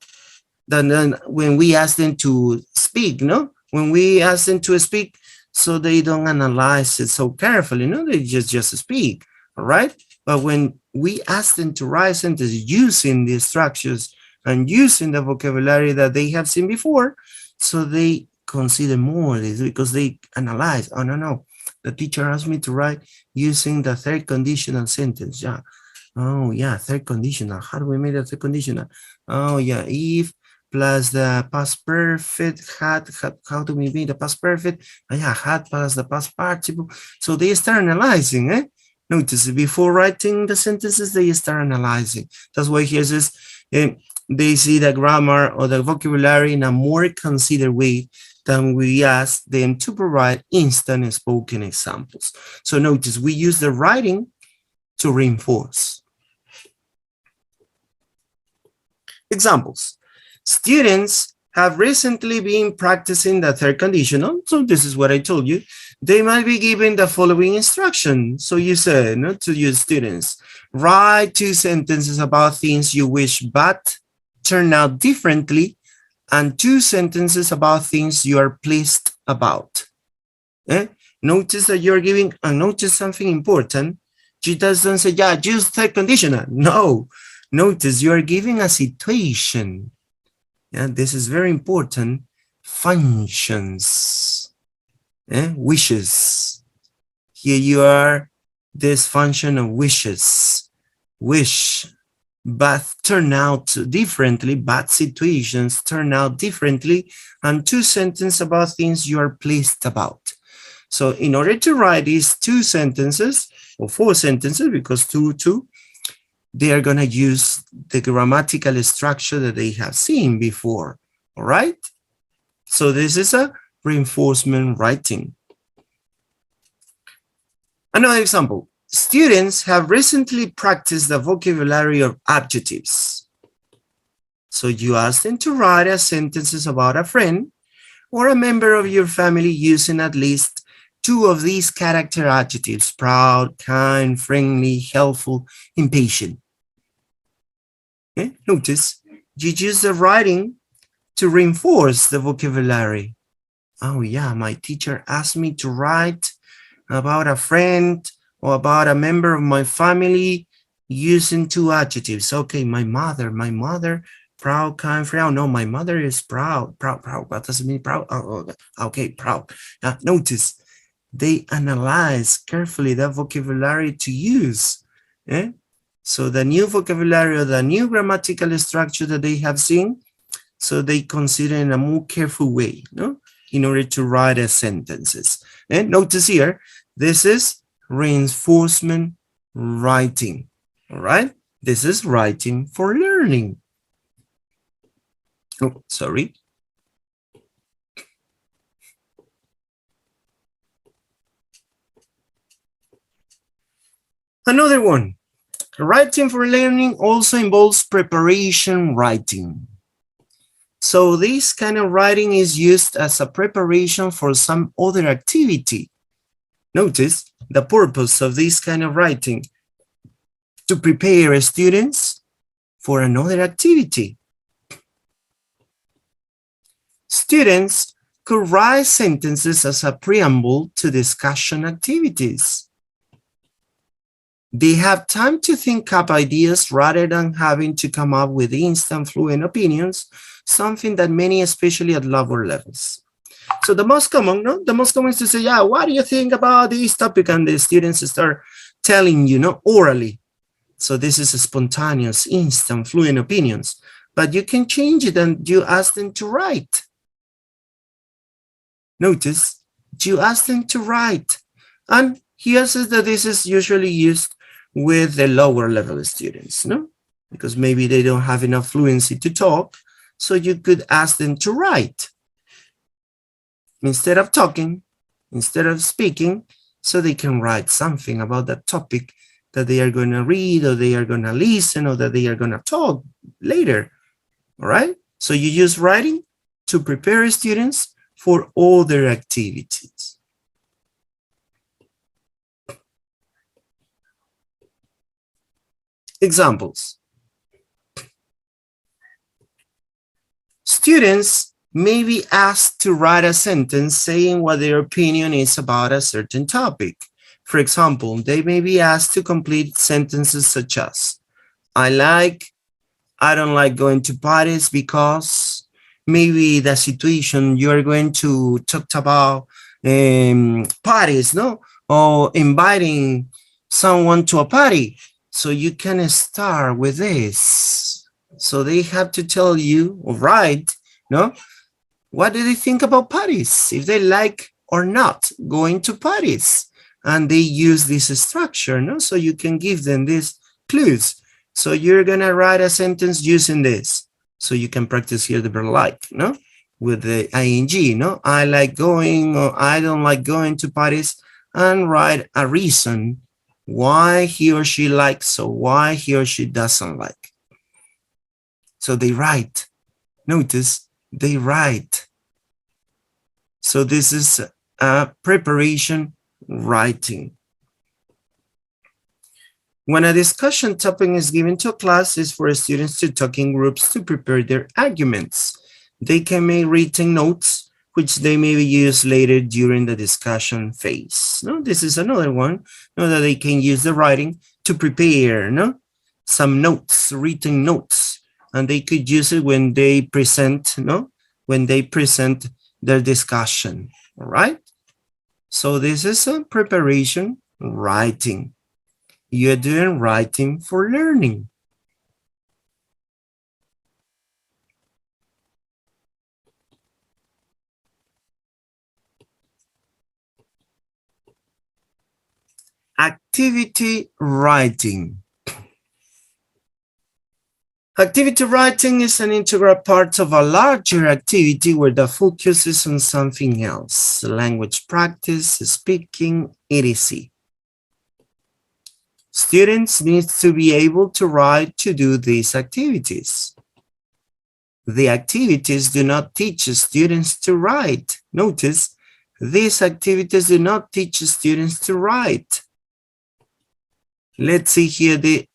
than when we ask them to speak, no? When we ask them to speak, so they don't analyze it so carefully, no? They just speak, all right? But when we ask them to write sentences using the structures and using the vocabulary that they have seen before, so they consider more because they analyze. Oh, no, the teacher asked me to write using the third conditional sentence. Yeah. Oh, yeah, third conditional. How do we make the third conditional? Oh, yeah, if plus the past perfect, had, how do we make the past perfect? Oh, yeah, had plus the past participle. So they start analyzing, Notice, before writing the sentences, they start analyzing. That's why here says they see the grammar or the vocabulary in a more considered way than we ask them to provide instant spoken examples. So notice, we use the writing to reinforce. Examples. Students have recently been practicing the third conditional. So this is what I told you. They might be given the following instruction. So you said, to your students, write 2 sentences about things you wish but turn out differently, and 2 sentences about things you are pleased about. Notice that you're giving, and notice something important. She doesn't say, yeah, use third conditional. No, notice you are giving a situation. Yeah, this is very important. Functions. Wishes. Here you are, this function of wishes. Wish, but turn out differently, bad situations turn out differently, and 2 sentences about things you are pleased about. So in order to write these 2 sentences, or 4 sentences, because 2, they are going to use the grammatical structure that they have seen before, all right? So this is a reinforcement writing. Another example, students have recently practiced the vocabulary of adjectives. So you ask them to write a sentences about a friend or a member of your family using at least 2 of these character adjectives: proud, kind, friendly, helpful, impatient. Okay? Notice you use the writing to reinforce the vocabulary. Oh yeah, my teacher asked me to write about a friend or about a member of my family using 2 adjectives. Okay, my mother, proud, kind, proud. No, my mother is proud. What does it mean, proud? Okay, proud. Notice they analyze carefully the vocabulary to use. So the new vocabulary or the new grammatical structure that they have seen, so they consider in a more careful way, no? In order to write as sentences. And notice here, this is reinforcement writing. All right, this is writing for learning. Oh, sorry. Another one. Writing for learning also involves preparation writing. So this kind of writing is used as a preparation for some other activity. Notice the purpose of this kind of writing: to prepare students for another activity. Students could write sentences as a preamble to discussion activities. They have time to think up ideas rather than having to come up with instant fluent opinions, something that many, especially at lower levels. So the most common, no? The most common is to say, yeah, what do you think about this topic? And the students start telling you, no, orally. So this is a spontaneous, instant, fluent opinions. But you can change it and you ask them to write. Notice, you ask them to write. And here says that this is usually used with the lower level students, no? Because maybe they don't have enough fluency to talk. So you could ask them to write. Instead of talking, instead of speaking, so they can write something about that topic that they are going to read, or they are going to listen, or that they are going to talk later. All right? So you use writing to prepare students for other activities. Examples. Students may be asked to write a sentence saying what their opinion is about a certain topic. For example, they may be asked to complete sentences such as, I don't like going to parties because maybe the situation you're going to talk about parties, no? Or inviting someone to a party. So you can start with this. So they have to tell you, or write, no? What do they think about parties? If they like or not going to parties. And they use this structure, no? So you can give them these clues. So you're gonna write a sentence using this. So you can practice here the verb like, no? With the ing, no? I like going, or I don't like going to parties, and write a reason why he or she likes, or why he or she doesn't like. So they write. Notice, they write. So this is a preparation writing. When a discussion topic is given to a class, is for students to talk in groups to prepare their arguments. They can make written notes, which they may use later during the discussion phase. No, this is another one, no, that they can use the writing to prepare, no, some notes, written notes, and they could use it when they present, no, when they present their discussion. All right. So this is a preparation writing. You're doing writing for learning. Activity writing. Activity writing is an integral part of a larger activity where the focus is on something else, language practice, speaking, etc. Students need to be able to write to do these activities. The activities do not teach students to write. Notice, these activities do not teach students to write. Let's see here the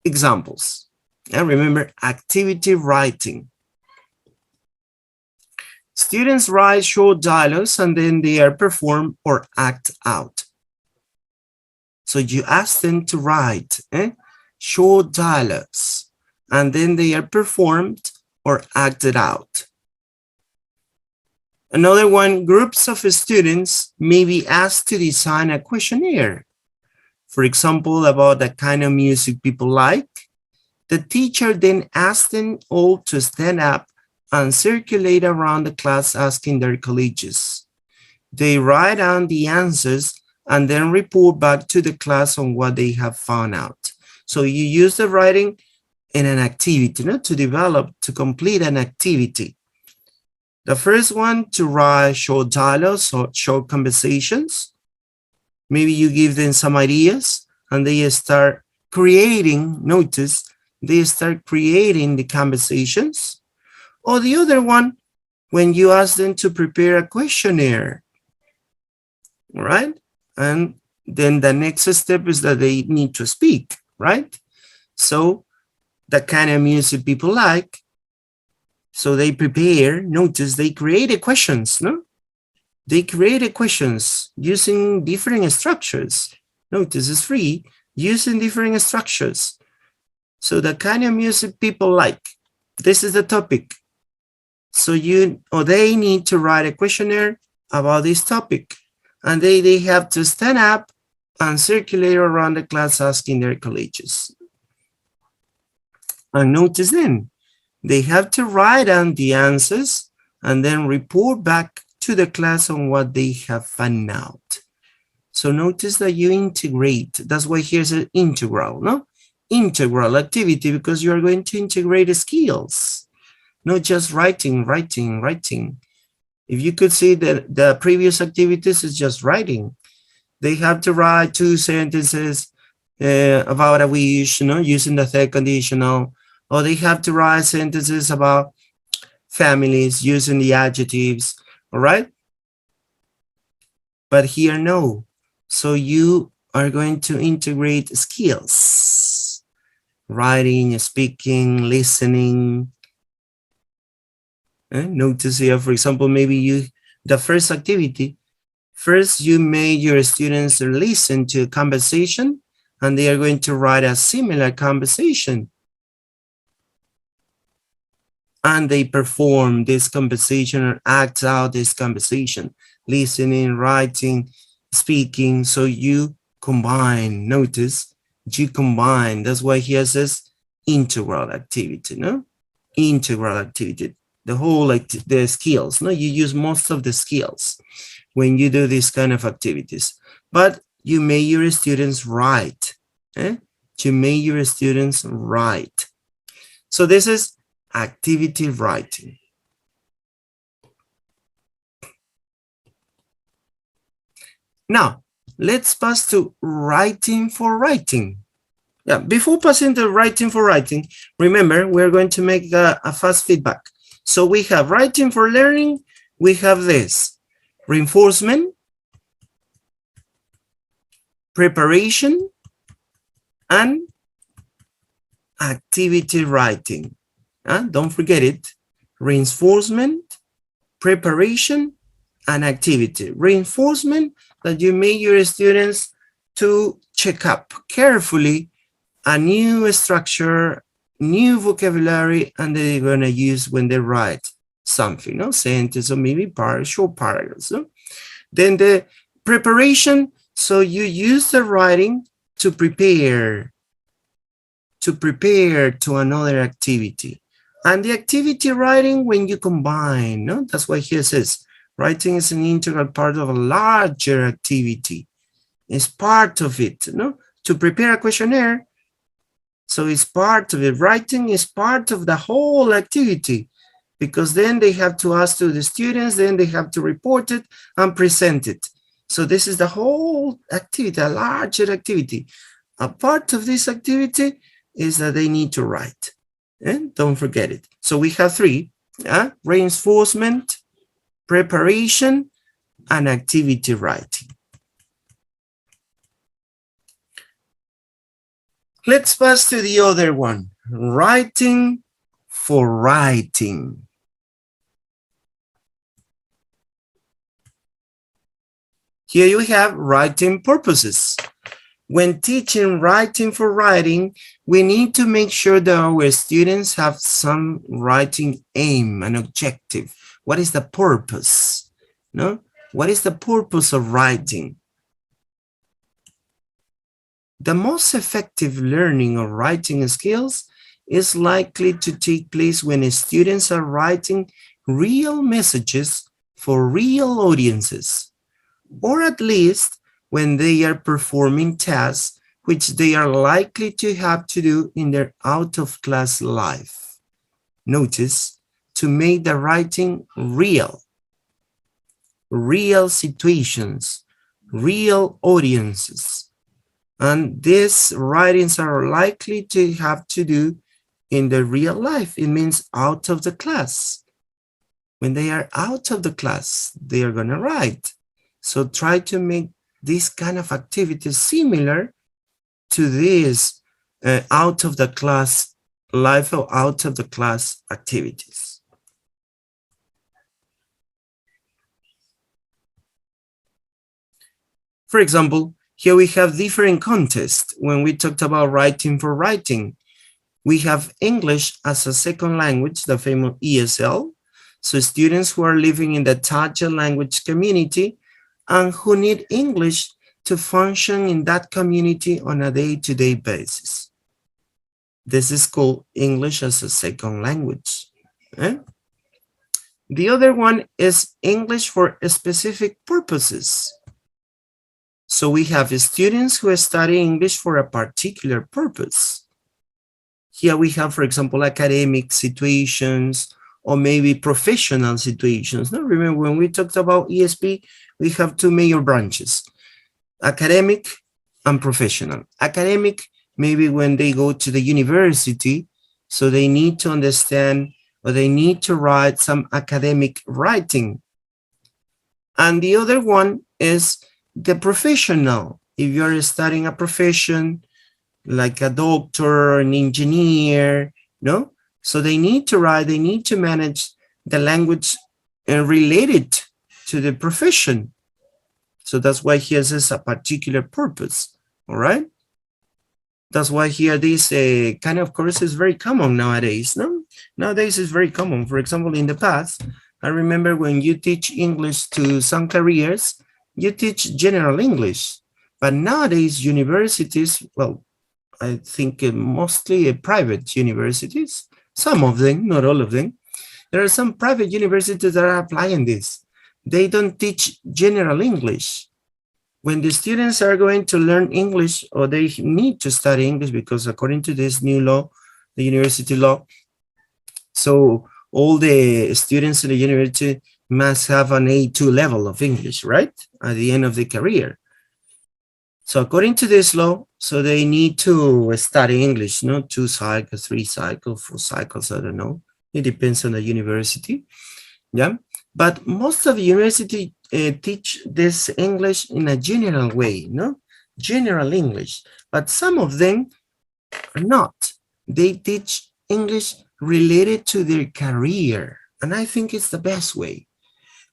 examples. And remember, activity writing. Students write short dialogues and then they are performed or act out. So you ask them to write short dialogues and then they are performed or acted out. Another one, groups of students may be asked to design a questionnaire. For example, about the kind of music people like. The teacher then asks them all to stand up and circulate around the class asking their colleagues. They write down the answers and then report back to the class on what they have found out. So you use the writing in an activity, to complete an activity. The first one, to write short dialogues or short conversations. Maybe you give them some ideas and they start creating, notice, they start creating the conversations. Or the other one, when you ask them to prepare a questionnaire, all right? And then the next step is that they need to speak, right? So the kind of music people like, so they prepare, notice they created questions, no? They created questions using different structures. Notice it's free, using different structures. So the kind of music people like, this is the topic. So you or they need to write a questionnaire about this topic. And they have to stand up and circulate around the class asking their colleagues. And notice then, they have to write down the answers and then report back to the class on what they have found out. So notice that you integrate. That's why here's an integral, no? Integral activity, because you are going to integrate the skills, not just writing. If you could see that the previous activities is just writing. They have to write 2 sentences about a wish, using the third conditional, or they have to write sentences about families using the adjectives, all right? But here, no. So you are going to integrate skills, writing, speaking, listening. Notice here, for example, maybe the first activity, first you made your students listen to a conversation and they are going to write a similar conversation. And they perform this conversation or act out this conversation, listening, writing, speaking. So you combine, notice, you combine. That's why here says integral activity, no? Integral activity, the whole, the skills, no? You use most of the skills when you do these kind of activities. But you make your students write, You make your students write. So this is activity writing. Now, let's pass to writing for writing. Yeah, before passing to writing for writing, remember, we're going to make a fast feedback. So we have writing for learning, we have this, reinforcement, preparation, and activity writing. Don't forget it. Reinforcement, preparation, and activity. Reinforcement, that you make your students to check up carefully a new structure, new vocabulary, and they're going to use when they write something, no sentence or maybe short paragraphs. No? Then the preparation, so you use the writing to prepare to another activity. And the activity writing, when you combine, no? That's why here it says, writing is an integral part of a larger activity. It's part of it, no? To prepare a questionnaire, so it's part of it. Writing is part of the whole activity, because then they have to ask to the students, then they have to report it and present it. So this is the whole activity, a larger activity. A part of this activity is that they need to write. And don't forget it. So we have three, reinforcement, preparation, and activity writing. Let's pass to the other one, writing for writing. Here you have writing purposes. When teaching writing for writing, we need to make sure that our students have some writing aim, an objective. What is the purpose? No? What is the purpose of writing? The most effective learning of writing skills is likely to take place when students are writing real messages for real audiences, or at least when they are performing tasks which they are likely to have to do in their out-of-class life. Notice, to make the writing real, real situations, real audiences. And these writings are likely to have to do in the real life. It means out of the class. When they are out of the class, they are going to write. So try to make this kind of activities similar to this out of the class life or out of the class activities. For example, here we have different contests when we talked about writing for writing. We have English as a second language, the famous ESL. So students who are living in the target language community and who need English to function in that community on a day-to-day basis. This is called English as a second language. The other one is English for specific purposes. So we have students who study English for a particular purpose. Here we have, for example, academic situations or maybe professional situations. Now, remember when we talked about ESP, we have two major branches, academic and professional. Academic, maybe when they go to the university, so they need to understand or they need to write some academic writing. And the other one is the professional. If you're studying a profession, like a doctor, an engineer, no? So they need to write, they need to manage the language related to the profession. So that's why here says a particular purpose, all right? That's why here this kind of course is very common nowadays, no? Nowadays it's very common. For example, in the past, I remember when you teach English to some careers, you teach general English. But nowadays, universities, well, I think mostly private universities, some of them, not all of them. There are some private universities that are applying this. They don't teach general English. When the students are going to learn English or they need to study English because according to this new law, the university law, so all the students in the university must have an A2 level of English, right? At the end of the career. So according to this law, so they need to study English, 2 cycles, 3 cycles, 4 cycles, I don't know. It depends on the university, yeah? But most of the university teach this English in a general way, general English. But some of them are not. They teach English related to their career. And I think it's the best way.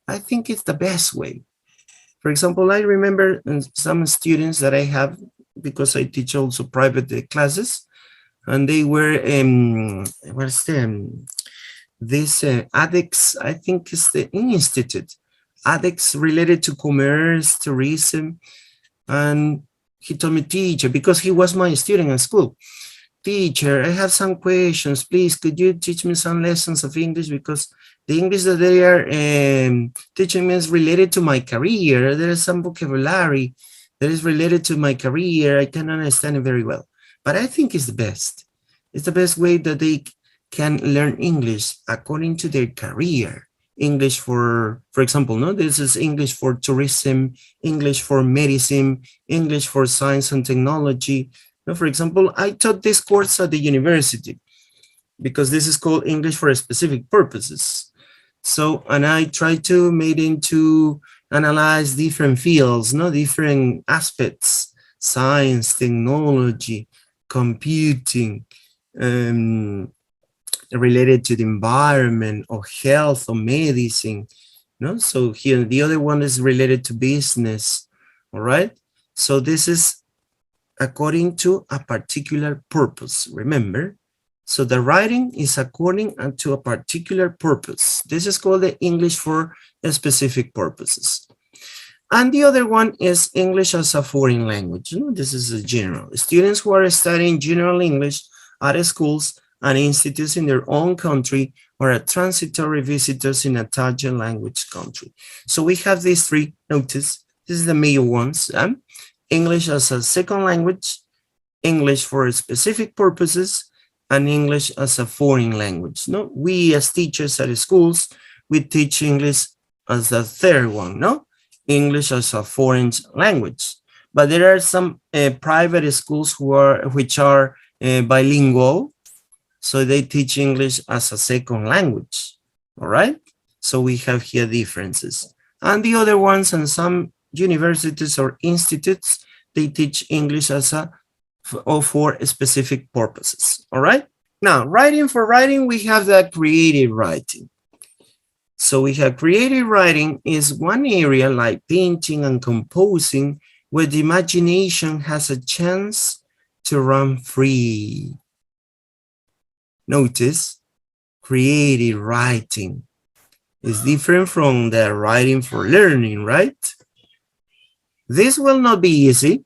I think it's the best way. For example, I remember some students that I have, because I teach also private classes, and they were, this ADEX, I think is the institute, ADEX related to commerce, tourism, and he told me, teacher, because he was my student at school, teacher, I have some questions, please, could you teach me some lessons of English, because the English that they are teaching me is related to my career. There is some vocabulary that is related to my career. I can understand it very well. But I think it's the best. It's the best way that they can learn English according to their career. English for example, this is English for tourism, English for medicine, English for science and technology. For example, I taught this course at the university. because this is called English for specific purposes. So, and I try to make into analyze different fields, no, different aspects, science, technology, computing, related to the environment or health or medicine. No, so here the other one is related to business. All right. So this is according to a particular purpose. Remember, so the writing is according to a particular purpose. This is called the English for specific purposes. And the other one is English as a foreign language. This is a general. Students who are studying general English at schools and institutes in their own country or are transitory visitors in a target language country. So we have these three. Notice, this is the major ones. English as a second language, English for specific purposes, and English as a foreign language. No, we as teachers at schools, we teach English as the third one, no? English as a foreign language. But there are some private schools which are bilingual, so they teach English as a second language, all right? So we have here differences. And the other ones, and some universities or institutes, they teach English as a or for specific purposes, all right? Now, writing for writing, we have the creative writing. So we have creative writing is one area like painting and composing where the imagination has a chance to run free. Notice, creative writing is different from the writing for learning, right? This will not be easy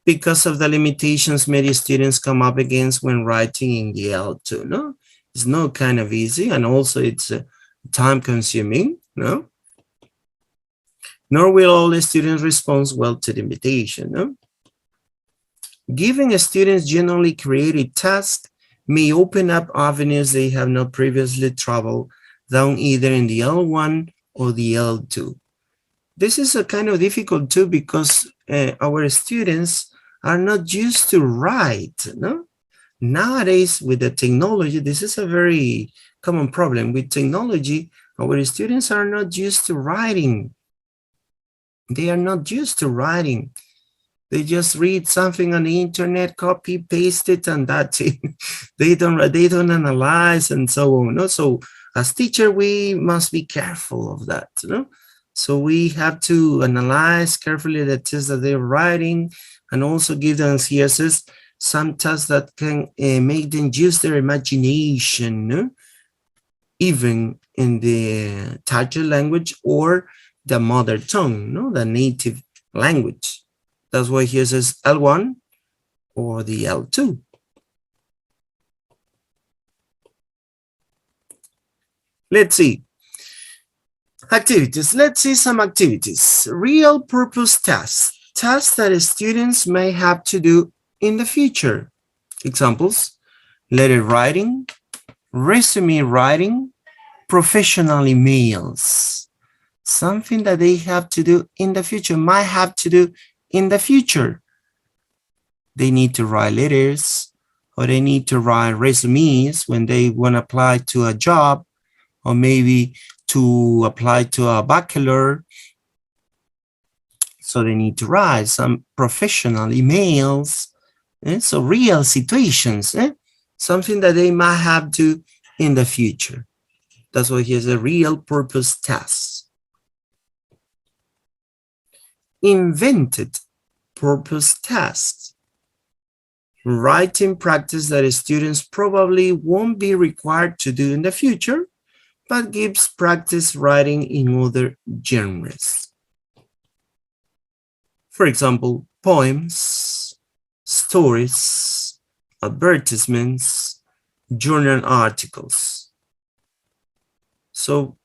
because of the limitations many students come up against when writing in the L2, no? It's not kind of easy, and also it's time consuming, no? Nor will all the students respond well to the invitation, no? Giving students generally creative tasks may open up avenues they have not previously traveled down either in the L1 or the L2. This is a kind of difficult too because our students are not used to write, no? Nowadays, with the technology, this is a very common problem. With technology, our students are not used to writing. They are not used to writing. They just read something on the internet, copy, paste it, and that's it. They don't analyze and so on. No? So as teacher, we must be careful of that. No? So we have to analyze carefully the tests that they're writing and also give them CSS some tasks that can make them use their imagination, no? Even in the target language or the mother tongue, no? The native language. That's why here says L1 or the L2. Let's see. Activities. Let's see some activities. Real purpose tasks. Tasks that students may have to do in the future. Examples: letter writing, resume writing, professional emails. Something that they have to do in the future, might have to do in the future. They need to write letters, or they need to write resumes when they want to apply to a job, or maybe to apply to a bachelor. So they need to write some professional emails. So real situations, something that they might have to in the future. That's why here's a real purpose task. Invented purpose tasks. Writing practice that students probably won't be required to do in the future, but gives practice writing in other genres. For example, poems, stories, advertisements, journal articles. So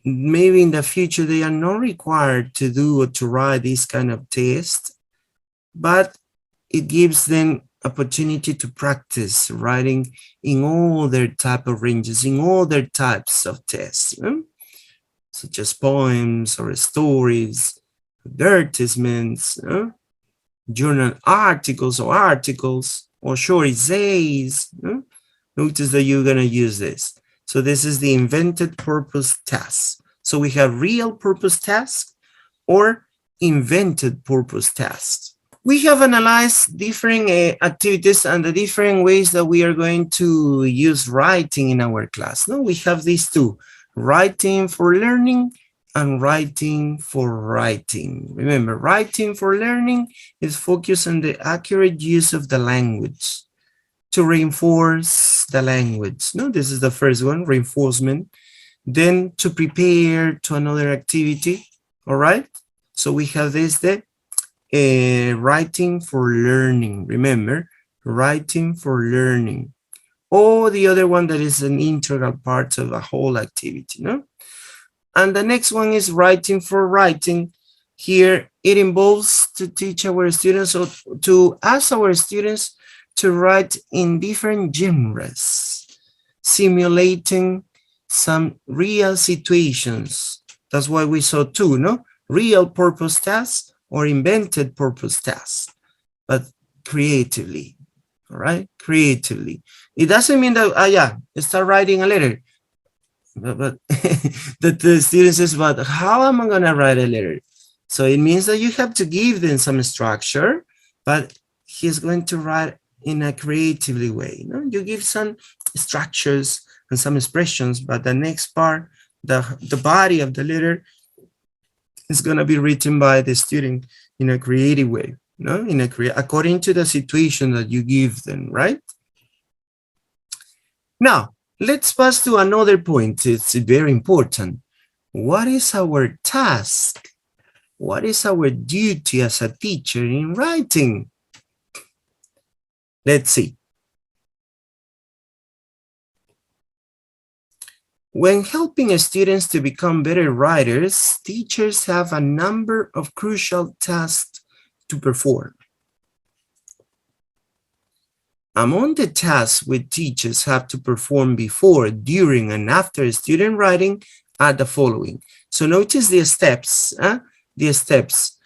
maybe in the future they are not required to do or to write this kind of test, but it gives them opportunity to practice writing in all their type of ranges, in all their types of tests, such as poems or stories, advertisements, journal articles or short essays, Notice that you're going to use this. So this is the invented purpose task. So we have real purpose task or invented purpose tasks. We have analyzed different activities and the different ways that we are going to use writing in our class. Now we have these two, writing for learning and writing for writing. Remember, writing for learning is focused on the accurate use of the language to reinforce the language. No, this is the first one, reinforcement. Then to prepare to another activity. All right. So we have this, the writing for learning. Remember, writing for learning. Or the other one that is an integral part of a whole activity. No. And the next one is writing for writing. Here, it involves to teach our students or to ask our students to write in different genres, simulating some real situations. That's why we saw two, no? Real purpose tasks or invented purpose tasks, but creatively, all right? Creatively. It doesn't mean that, start writing a letter. But that the student says, but how am I going to write a letter? So it means that you have to give them some structure, but he's going to write in a creatively way. You know, you give some structures and some expressions, but the next part, the body of the letter is going to be written by the student in a creative way, you know, according to the situation that you give them, right? Now, let's pass to another point. It's very important. What is our task? What is our duty as a teacher in writing? Let's see. When helping students to become better writers, teachers have a number of crucial tasks to perform. Among the tasks which teachers have to perform before, during, and after student writing are the following. So notice the steps, the steps,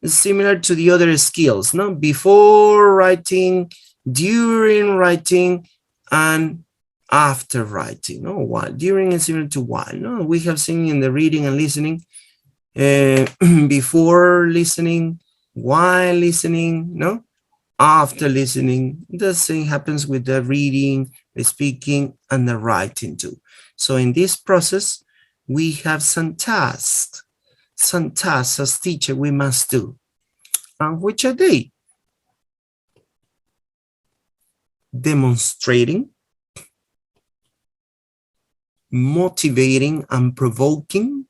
similar to the other skills, no? Before writing, during writing, and after writing. No, while. During is similar to while. No, we have seen in the reading and listening, before listening, while listening, no? After listening. The same happens with the reading, the speaking, and the writing too. So in this process, we have some tasks as teacher we must do. And which are they? Demonstrating, motivating and provoking,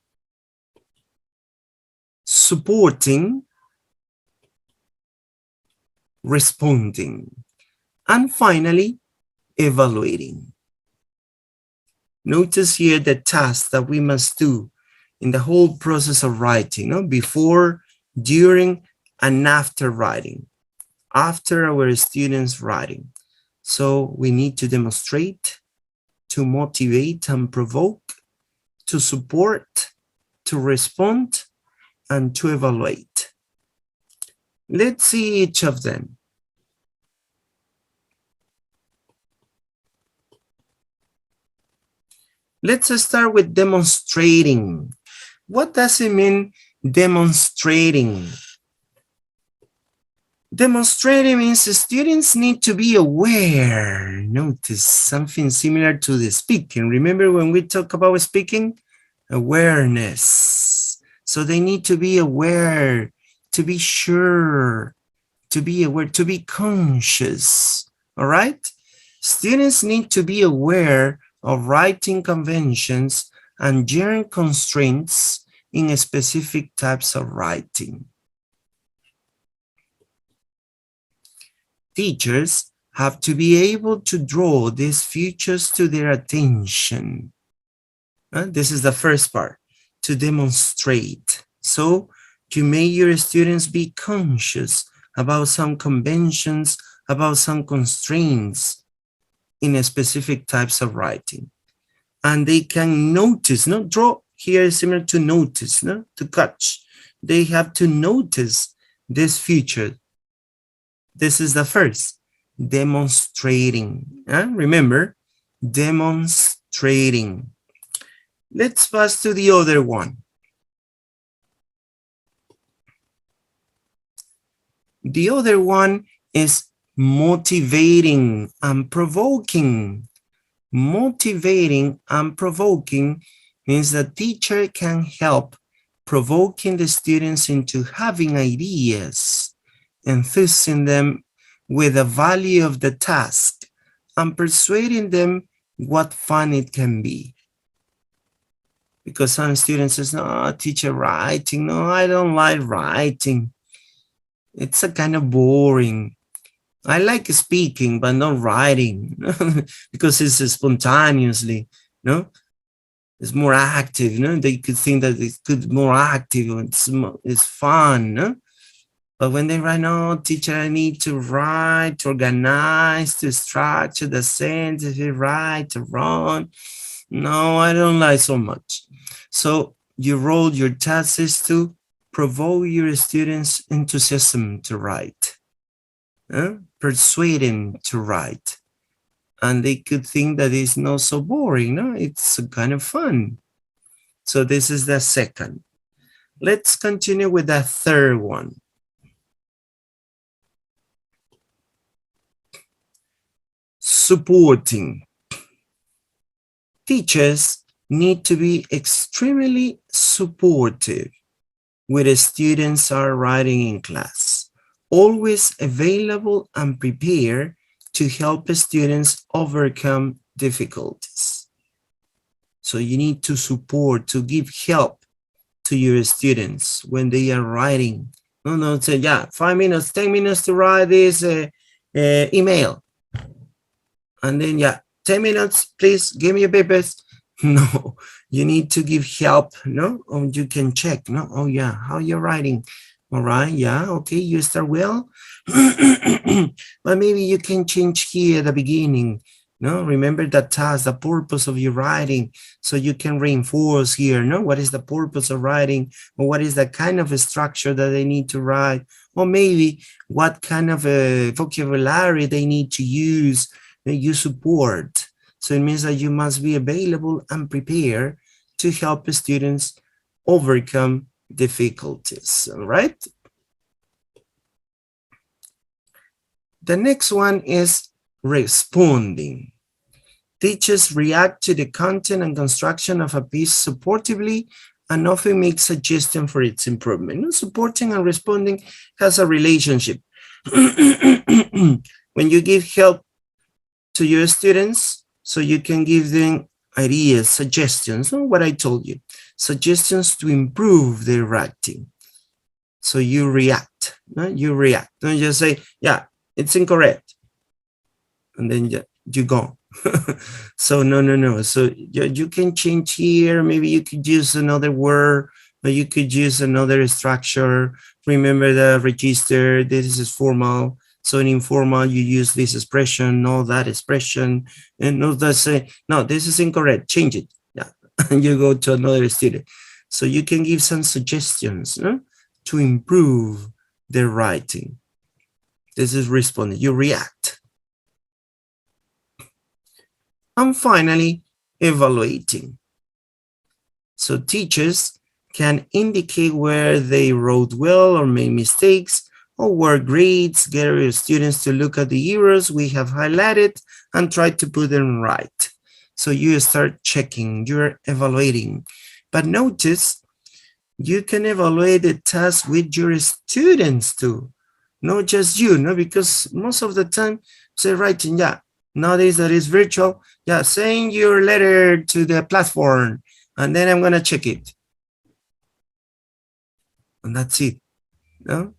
supporting, responding, and finally, evaluating. Notice here the tasks that we must do in the whole process of writing, no? Before, during, and after writing, after our students writing. So we need to demonstrate, to motivate and provoke, to support, to respond, and to evaluate. Let's see each of them. Let's start with demonstrating. What does it mean, demonstrating? Demonstrating means the students need to be aware. Notice something similar to the speaking. Remember when we talk about speaking? Awareness. So they need to be aware, to be sure, to be aware, to be conscious. All right? Students need to be aware of writing conventions and general constraints in specific types of writing. Teachers have to be able to draw these features to their attention. This is the first part, to demonstrate. So to make your students be conscious about some conventions, about some constraints in a specific types of writing. And they can notice, not draw, here is similar to notice, no? To catch. They have to notice this feature. This is the first, demonstrating. Remember, demonstrating. Let's pass to the other one. The other one is motivating and provoking. Motivating and provoking means the teacher can help provoking the students into having ideas, enthusing them with the value of the task, and persuading them what fun it can be. Because some students say, no, teacher, writing, no, I don't like writing. It's a kind of boring. I like speaking, but not writing because it's spontaneously, no? It's more active, no? They could think that it's good, more active, it's fun, no? But when they write, no, teacher, I need to write, to organize, to structure the sentence, to write, to run. No, I don't like so much. So your role, your task is to provoke your students' enthusiasm to write. Persuade them to write, and they could think that it's not so boring, no, it's kind of fun. So this is the second. Let's continue with the third one. Supporting. Teachers need to be extremely supportive when the students are writing in class. Always available and prepared to help students overcome difficulties. So you need to support, to give help to your students when they are writing. No, say, yeah, 5 minutes, 10 minutes to write this email. And then, yeah, 10 minutes, please give me your papers. No, you need to give help, no? Or you can check, no? Oh, yeah, how you're writing. All right, yeah, okay, you start well. But maybe you can change here at the beginning. No, remember the task, the purpose of your writing, so you can reinforce here, no? What is the purpose of writing? Or what is the kind of a structure that they need to write? Or maybe what kind of a vocabulary they need to use, that you support. So it means that you must be available and prepared to help students overcome difficulties, all right? The next one is responding. Teachers react to the content and construction of a piece supportively and often make suggestions for its improvement. Supporting and responding has a relationship. When you give help to your students, so you can give them ideas, suggestions, what I told you, suggestions to improve their writing. So you react, you react. Don't just say, yeah, it's incorrect. And then you go. So no. So you can change here. Maybe you could use another word, or you could use another structure. Remember the register, this is formal. So in informal, you use this expression, no, that expression, and no, that's no, this is incorrect, change it. Yeah, and you go to another student. So you can give some suggestions to improve their writing. This is responding, you react. And finally, evaluating. So teachers can indicate where they wrote well or made mistakes, or where grades, get your students to look at the errors we have highlighted and try to put them right. So you start checking, you're evaluating. But notice, you can evaluate the task with your students too, not just you, no, because most of the time, say writing, yeah, nowadays that is virtual, yeah, send your letter to the platform, and then I'm gonna check it. And that's it, no?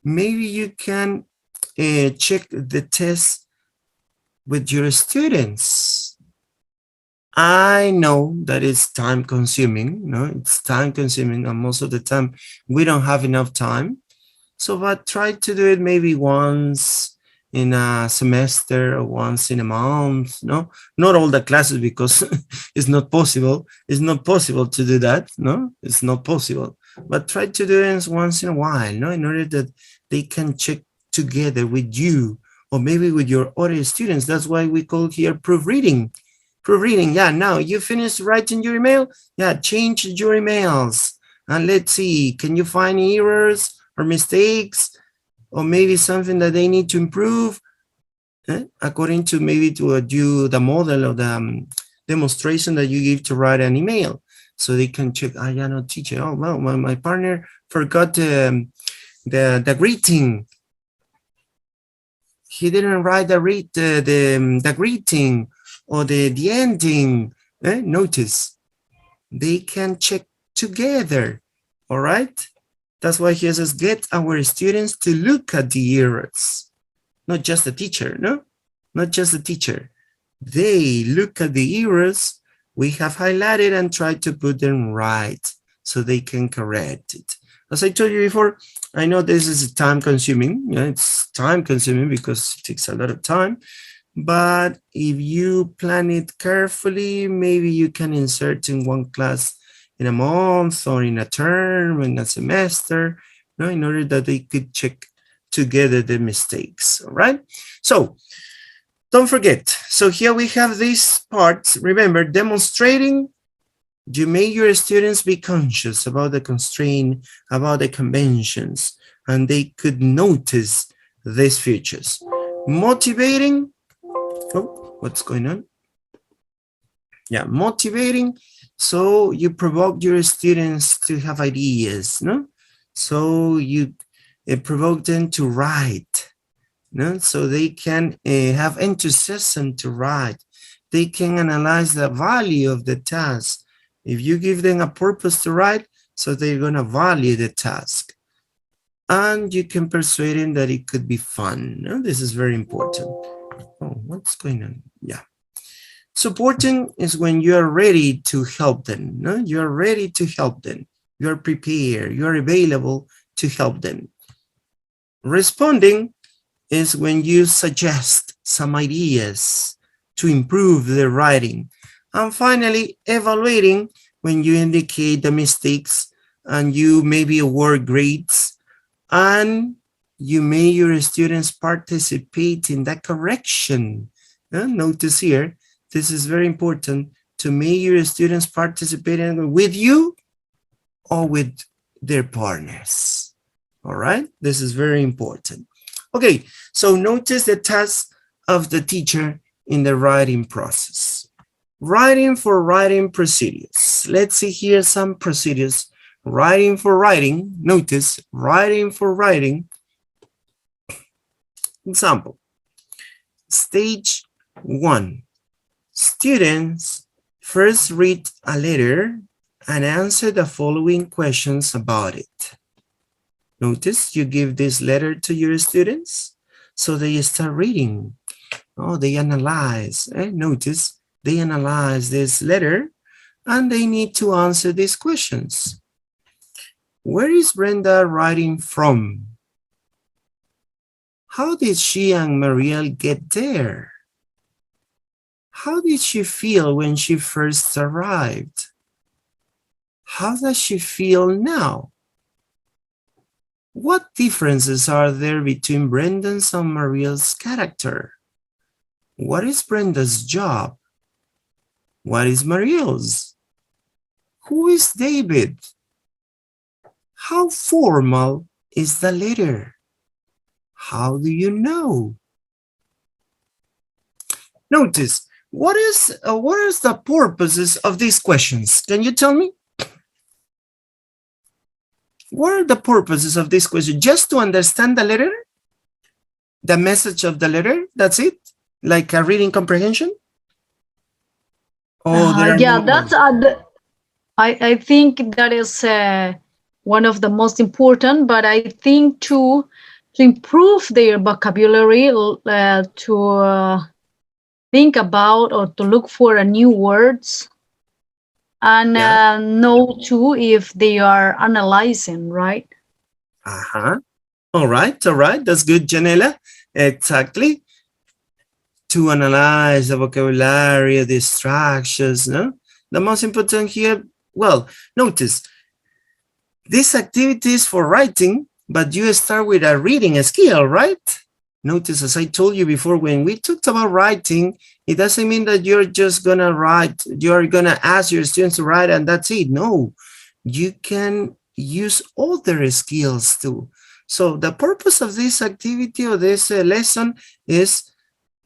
Maybe you can check the test with your students. I know that it's time consuming, no, it's time consuming, and most of the time we don't have enough time. So, but try to do it maybe once in a semester or once in a month, no, not all the classes, because it's not possible. It's not possible to do that, no, it's not possible. But try to do it once in a while, no, in order that they can check together with you or maybe with your other students. That's why we call here proofreading. Proofreading, yeah, now you finished writing your email, yeah, change your emails. And let's see, can you find errors or mistakes, or maybe something that they need to improve, according to maybe to the model of the demonstration that you give to write an email. So they can check, yeah, no teacher, oh, well, my partner forgot the greeting. He didn't write the greeting or the ending. Notice, they can check together, all right? That's why he says, get our students to look at the errors. Not just the teacher, no? Not just the teacher. They look at the errors we have highlighted and try to put them right so they can correct it. As I told you before, I know this is time consuming. Yeah, it's time consuming because it takes a lot of time. But if you plan it carefully, maybe you can insert in one class in a month or in a term, in a semester, in order that they could check together the mistakes, all right? So don't forget. So here we have these parts. Remember, demonstrating, you make your students be conscious about the constraint, about the conventions, and they could notice these features. Motivating, oh, what's going on? Yeah, motivating. So you provoke your students to have ideas, no? So you provoke them to write, no? So they can have enthusiasm to write. They can analyze the value of the task. If you give them a purpose to write, so they're gonna value the task. And you can persuade them that it could be fun. No? This is very important. Oh, what's going on? Yeah. Supporting is when you are ready to help them. No? You are ready to help them. You are prepared. You are available to help them. Responding is when you suggest some ideas to improve the writing. And finally, evaluating, when you indicate the mistakes and you maybe award grades and you make your students participate in that correction. Notice here, this is very important, to make your students participate with you or with their partners. All right, this is very important. Okay, so notice the task of the teacher in the writing process. Writing for writing procedures. Let's see here some procedures. Writing for writing. Notice writing for writing. Example. Stage 1. Students first read a letter and answer the following questions about it. Notice you give this letter to your students, so they start reading. Oh, they analyze. Notice they analyze this letter and they need to answer these questions. Where is Brenda writing from? How did she and Marielle get there? How did she feel when she first arrived? How does she feel now? What differences are there between Brenda's and Marielle's character? What is Brenda's job? What is Marielle's? Who is David? How formal is the letter? How do you know? Notice, what is the purposes of these questions? Can you tell me? What are the purposes of this question? Just to understand the letter? The message of the letter? That's it? Like a reading comprehension? Oh, yeah, that's I think that is one of the most important, but I think to improve their vocabulary, to think about or to look for new words, and know too if they are analyzing, right? All right, that's good, Janela. Exactly. To analyze the vocabulary, the structures, no? The most important here, well, notice, this activity is for writing, but you start with a reading skill, right? Notice, as I told you before, when we talked about writing, it doesn't mean that you're just gonna write, you're gonna ask your students to write and that's it. No, you can use other skills too. So the purpose of this activity or this lesson is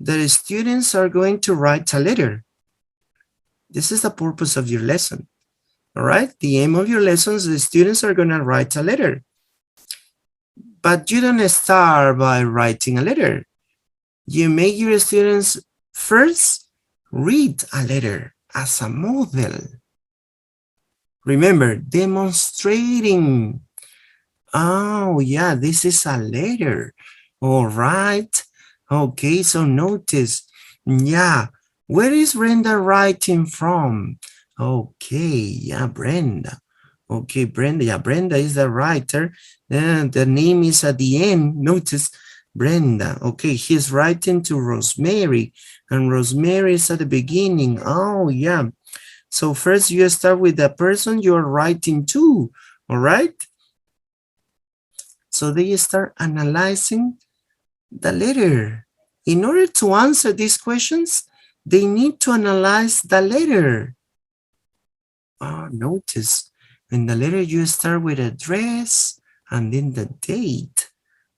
that the students are going to write a letter. This is the purpose of your lesson. All right, the aim of your lessons, the students are gonna write a letter. But you don't start by writing a letter. You make your students first read a letter as a model. Remember, demonstrating. Oh, yeah, this is a letter. All right. Okay, so notice. Yeah, where is Brenda writing from? Okay, yeah, Brenda. Okay, Brenda. Yeah, Brenda is the writer. And the name is at the end. Notice Brenda. Okay, he's writing to Rosemary. And Rosemary is at the beginning. Oh, yeah. So first you start with the person you're writing to. All right. So they start analyzing the letter. In order to answer these questions, they need to analyze the letter. Oh, notice. In the letter, you start with address and then the date.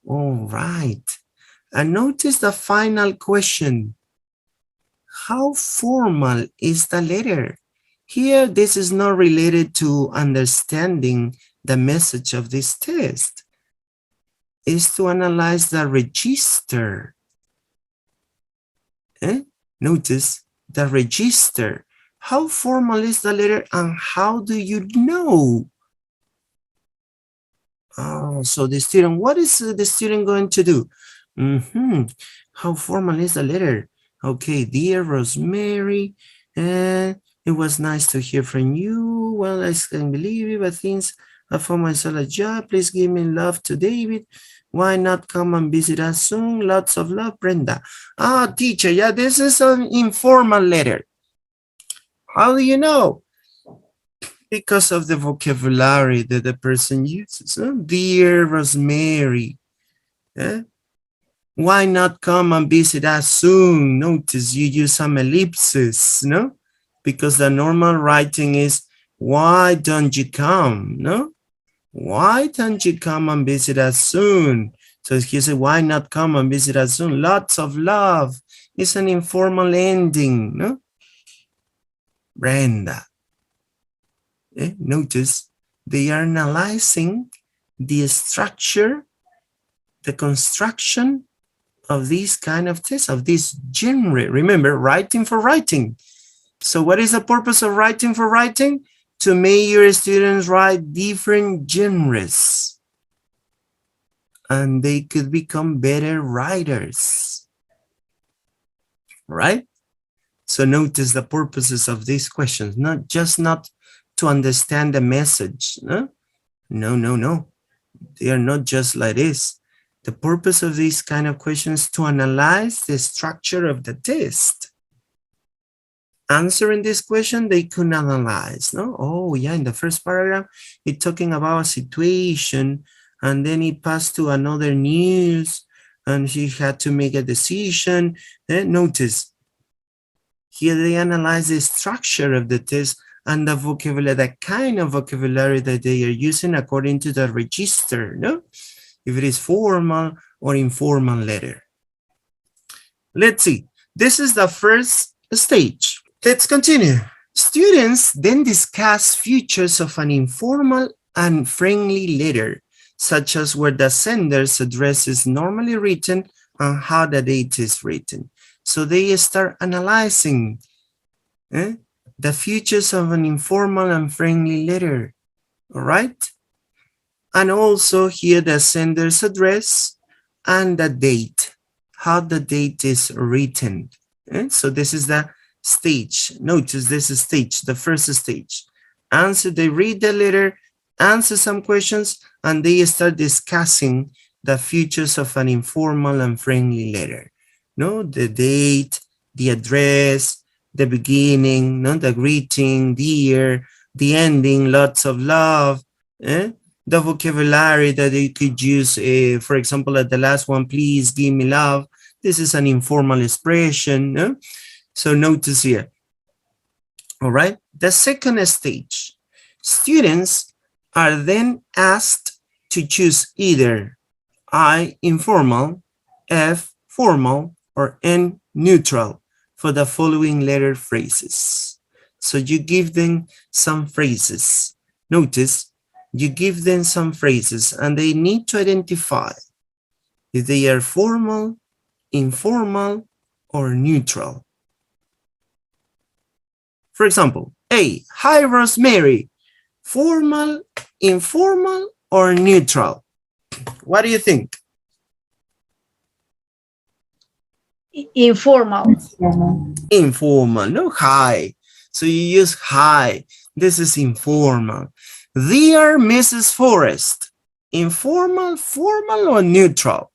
All right. And notice the final question. How formal is the letter? Here, this is not related to understanding the message of this test. It's to analyze the register. Notice the register. How formal is the letter and how do you know? Oh, so the student, what is the student going to do? How formal is the letter? Okay, dear Rosemary, it was nice to hear from you. Well, I can't believe it, but things I found myself a job. Please give me love to David. Why not come and visit us soon? Lots of love, Brenda. Ah, teacher, yeah, this is an informal letter. How do you know? Because of the vocabulary that the person uses. Dear Rosemary, why not come and visit us soon? Notice you use some ellipses, no? Because the normal writing is, why don't you come, no? Why don't you come and visit us soon? So he said, why not come and visit us soon? Lots of love. It's an informal ending, no? Brenda. Notice they are analyzing the structure, the construction of these kind of tests, of this genre. Remember, writing for writing. So what is the purpose of writing for writing? To make your students write different genres. And they could become better writers. Right? So notice the purposes of these questions, not to understand the message. No. They are not just like this. The purpose of these kind of questions is to analyze the structure of the test. Answering this question, they could analyze. No? Oh, yeah, in the first paragraph, it's talking about a situation, and then it passed to another news, and she had to make a decision. Notice, here they analyze the structure of the test and the vocabulary, the kind of vocabulary that they are using according to the register, no? If it is formal or informal letter. Let's see. This is the first stage. Let's continue. Students then discuss features of an informal and friendly letter, such as where the sender's address is normally written and how the date is written. So they start analyzing the features of an informal and friendly letter, all right? And also here the sender's address and the date, how the date is written. So this is the stage. Notice this is stage, the first stage. They read the letter, answer some questions, and they start discussing the features of an informal and friendly letter. No, the date, the address, the beginning, no, the greeting, dear, the ending, lots of love, the vocabulary that you could use, for example, at the last one, please give me love. This is an informal expression. No? So notice here. All right. The second stage, students are then asked to choose either I, informal, F, formal, or N, neutral for the following letter phrases. So you give them some phrases. Notice, you give them some phrases and they need to identify if they are formal, informal, or neutral. For example, A, hi Rosemary, formal, informal, or neutral? What do you think? Informal. Informal, no hi. So you use hi. This is informal. Dear Mrs. Forrest, informal, formal, or neutral?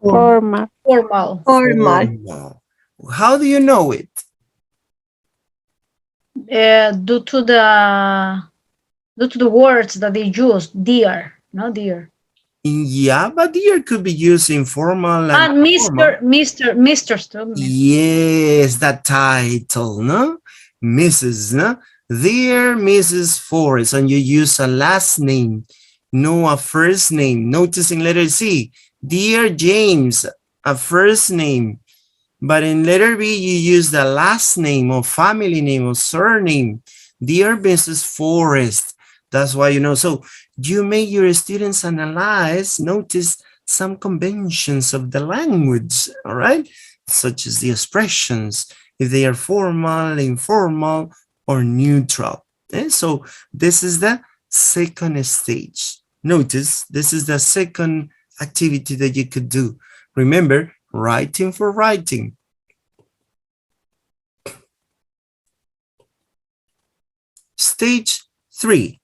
Formal. Formal. Formal. How do you know it? Due to the words that they use, dear, no dear. Yeah, but dear could be used informal and Mr. too. Yes, that title, no? Mrs., no? Dear Mrs. Forrest, and you use a last name, no a first name. Notice in letter C, Dear James, a first name. But in letter B, you use the last name or family name or surname. Dear Mrs. Forrest. That's why you know. So you make your students analyze, notice some conventions of the language, all right? Such as the expressions, if they are formal, informal, or neutral. Okay? So this is the second stage. Notice this is the second activity that you could do. Remember, writing for writing. Stage 3.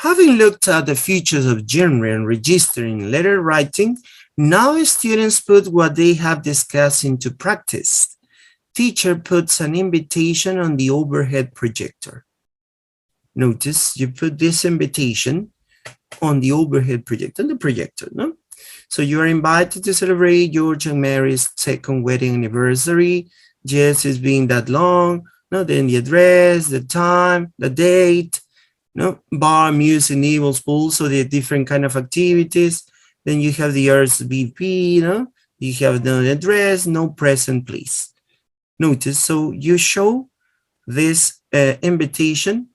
Having looked at the features of genre and register in letter writing, now students put what they have discussed into practice. Teacher puts an invitation on the overhead projector. Notice you put this invitation on the overhead projector, on the projector, no? So you are invited to celebrate George and Mary's second wedding anniversary. Yes, it's been that long. No, then the address, the time, the date, no, bar, music, nibbles, pool, so there are different kind of activities. Then you have the RSVP, no? You have the address, no present, please. Notice, so you show this invitation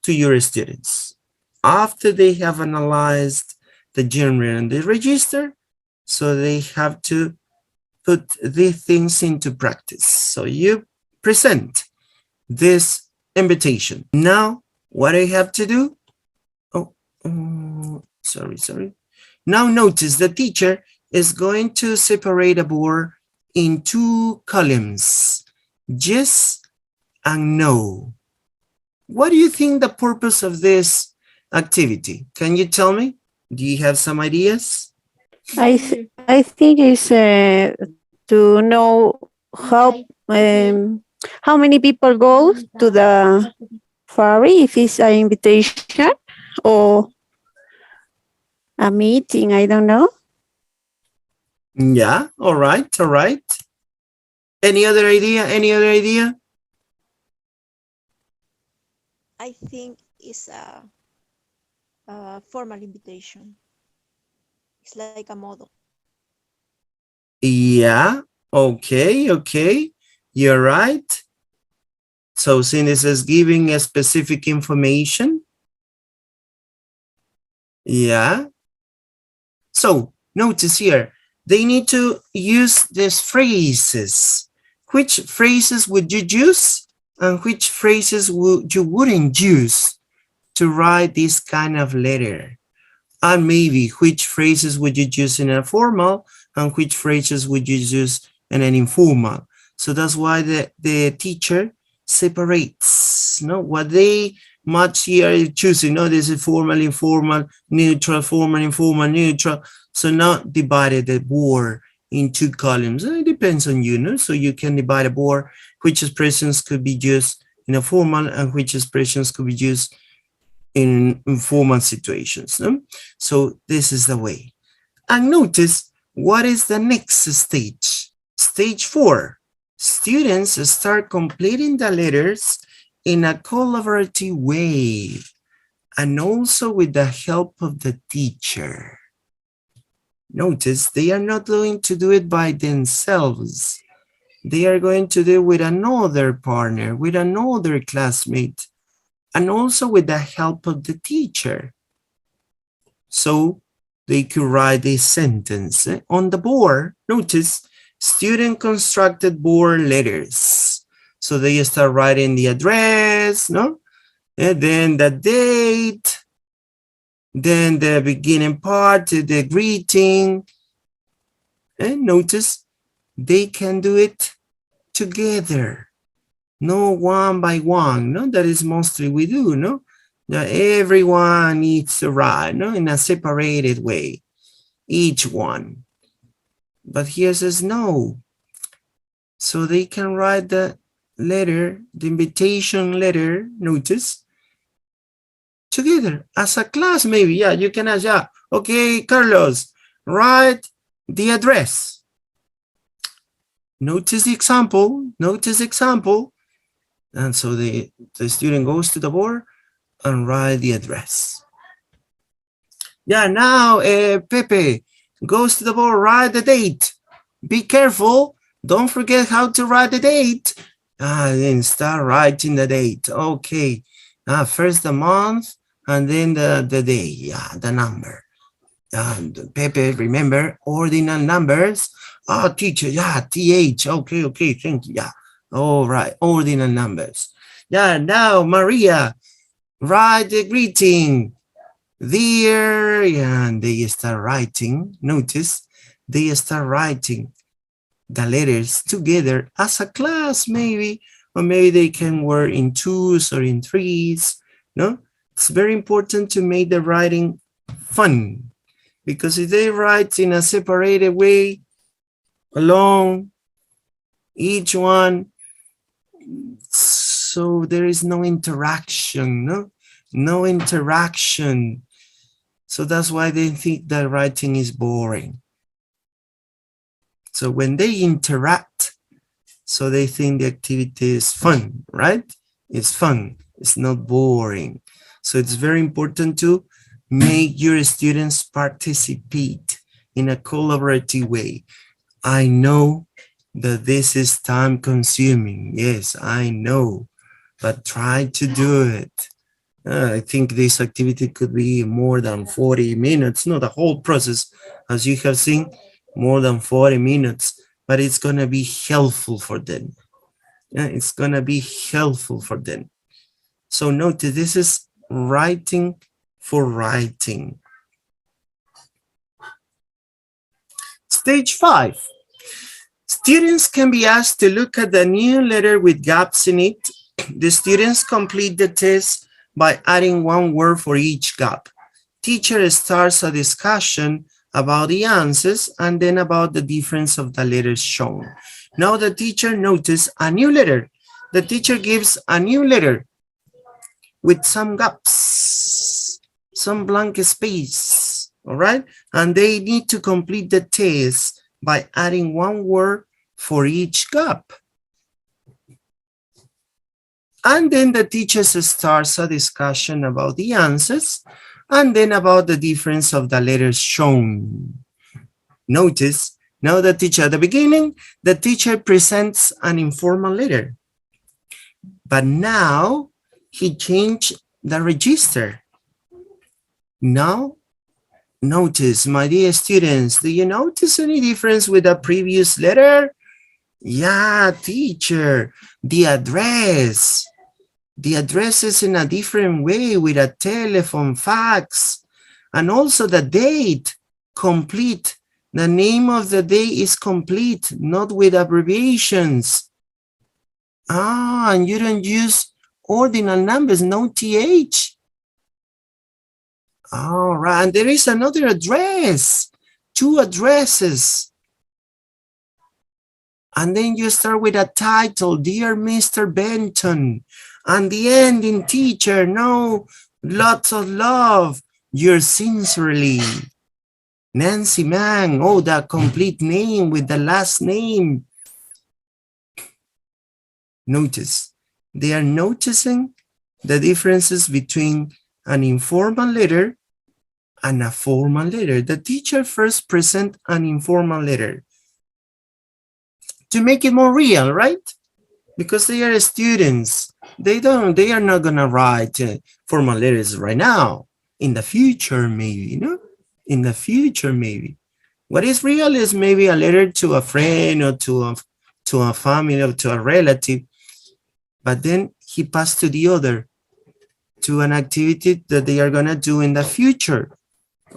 to your students. After they have analyzed the genre and the register, so they have to put these things into practice. So you present this invitation. Now, what I have to do? Sorry. Now notice the teacher is going to separate a board in 2 columns, yes and no. What do you think the purpose of this activity? Can you tell me? Do you have some ideas? I think it's to know how many people go to the ferry, if it's an invitation or a meeting, I don't know. Yeah, all right. Any other idea? I think it's a formal invitation. It's like a model. Yeah, okay. You're right. So since this is giving a specific information. Yeah. So notice here, they need to use these phrases. Which phrases would you use and which phrases you wouldn't use to write this kind of letter? And maybe which phrases would you use in a formal and which phrases would you use in an informal? So that's why the teacher separates, no, what they much here choosing. No, this is formal, informal, neutral, formal, informal, neutral. So now divided the board in 2 columns. And it depends on you, no? So you can divide a board, which expressions could be used in a formal and which expressions could be used in informal situations. No? So this is the way. And notice what is the next stage. Stage 4. Students start completing the letters in a collaborative way and also with the help of the teacher. Notice they are not going to do it by themselves. They are going to do it with another partner, with another classmate, and also with the help of the teacher. So they could write a sentence on the board. Notice student constructed board letters. So they start writing the address, no? And then the date, then the beginning part, the greeting. And notice they can do it together, no one by one. No, that is mostly we do, no? Now everyone needs to write, no, in a separated way, each one. But here says no. So they can write the letter, the invitation letter, notice, together as a class maybe. Yeah, you can ask, yeah, okay, Carlos, write the address. Notice the example, And so the student goes to the board and write the address. Yeah, now Pepe goes to the board, write the date. Be careful, don't forget how to write the date. Then start writing the date. Okay, first the month and then the day, yeah, the number. Pepe, remember, ordinal numbers. Oh, teacher, yeah, TH, okay, thank you, yeah. All right, ordinal numbers. Yeah, now Maria, write the greeting. Dear, yeah, and they start writing, notice, they start writing the letters together as a class maybe, or maybe they can work in twos or in threes, no? It's very important to make the writing fun, because if they write in a separated way, alone, each one, so there is no interaction, no interaction. So that's why they think that writing is boring. So when they interact, so they think the activity is fun, right? It's fun, it's not boring. So it's very important to make your students participate in a collaborative way. I know that this is time consuming. Yes, I know, but try to do it. I think this activity could be more than 40 minutes, not the whole process, as you have seen, more than 40 minutes, but it's going to be helpful for them. It's going to be helpful for them. So notice this is writing for writing. Stage 5. Students can be asked to look at the new letter with gaps in it. The students complete the test by adding one word for each gap. Teacher starts a discussion about the answers and then about the difference of the letters shown. Now the teacher notices a new letter. The teacher gives a new letter with some gaps, some blank space, all right? And they need to complete the test by adding one word for each gap. And then the teacher starts a discussion about the answers and then about the difference of the letters shown. Notice, now the teacher, at the beginning, the teacher presents an informal letter. But now he changed the register. Now, notice, my dear students, do you notice any difference with the previous letter? Yeah, teacher, the address. The address is in a different way with a telephone, fax, and also the date, complete. The name of the day is complete, not with abbreviations. And you don't use ordinal numbers, no TH. All right, and there is another address, 2 addresses. And then you start with a title, Dear Mr. Benton. And the ending, teacher, no Lots of love. Yours sincerely. Nancy Mang. Oh, that complete name with the last name. Notice. They are noticing the differences between an informal letter and a formal letter. The teacher first present an informal letter to make it more real, right? Because they are students. They are not gonna write formal letters right now. In the future, maybe, you know? In the future, maybe. What is real is maybe a letter to a friend or to a family or to a relative. But then he passed to the other, to an activity that they are gonna do in the future.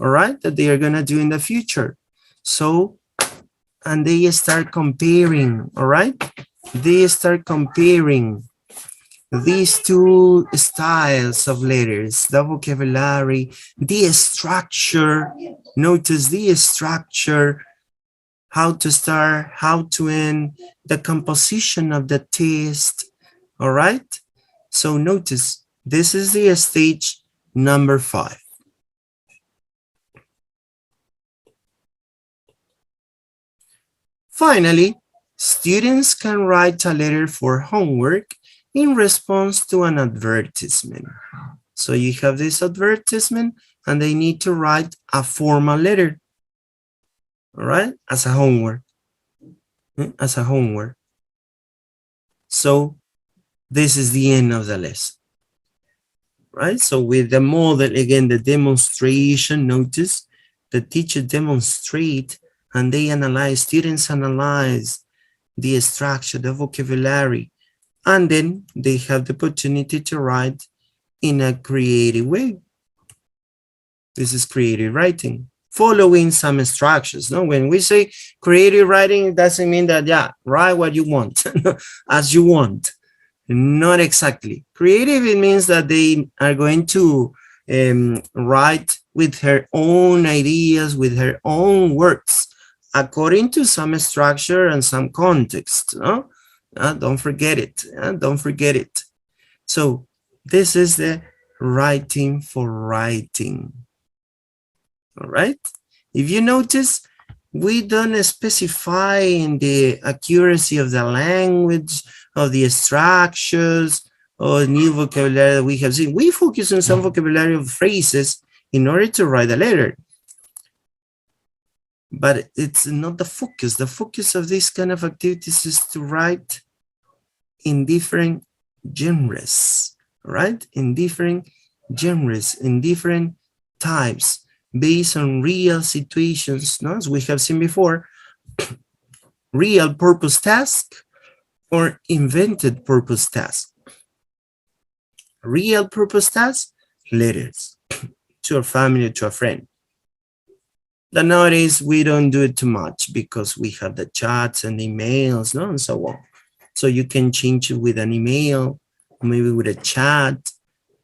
All right, that they are gonna do in the future. So, and they start comparing, all right? They start comparing these two styles of letters, the vocabulary, the structure. Notice the structure, how to start, how to end, the composition of the text, all right? So notice, this is the stage number 5. Finally, students can write a letter for homework in response to an advertisement. So you have this advertisement and they need to write a formal letter, all right, as a homework, as a homework. So this is the end of the lesson, right? So with the model, again, the demonstration, notice the teacher demonstrate and they analyze, students analyze the structure, the vocabulary, and then they have the opportunity to write in a creative way. This is creative writing, following some instructions. No, when we say creative writing, it doesn't mean that, yeah, write what you want, as you want. Not exactly. Creative, it means that they are going to write with her own ideas, with her own words, according to some structure and some context. No? Don't forget it. Don't forget it. So this is the writing for writing. All right. If you notice, we don't specify in the accuracy of the language, of the structures, or new vocabulary that we have seen. We focus on some vocabulary of phrases in order to write a letter. But it's not the focus. The focus of this kind of activities is to write in different genres, right? In different genres, in different types, based on real situations, no? As we have seen before, real purpose task or invented purpose task. Real purpose task, letters to a family, to a friend. But nowadays, we don't do it too much because we have the chats and emails, no, and so on. So you can change it with an email, maybe with a chat,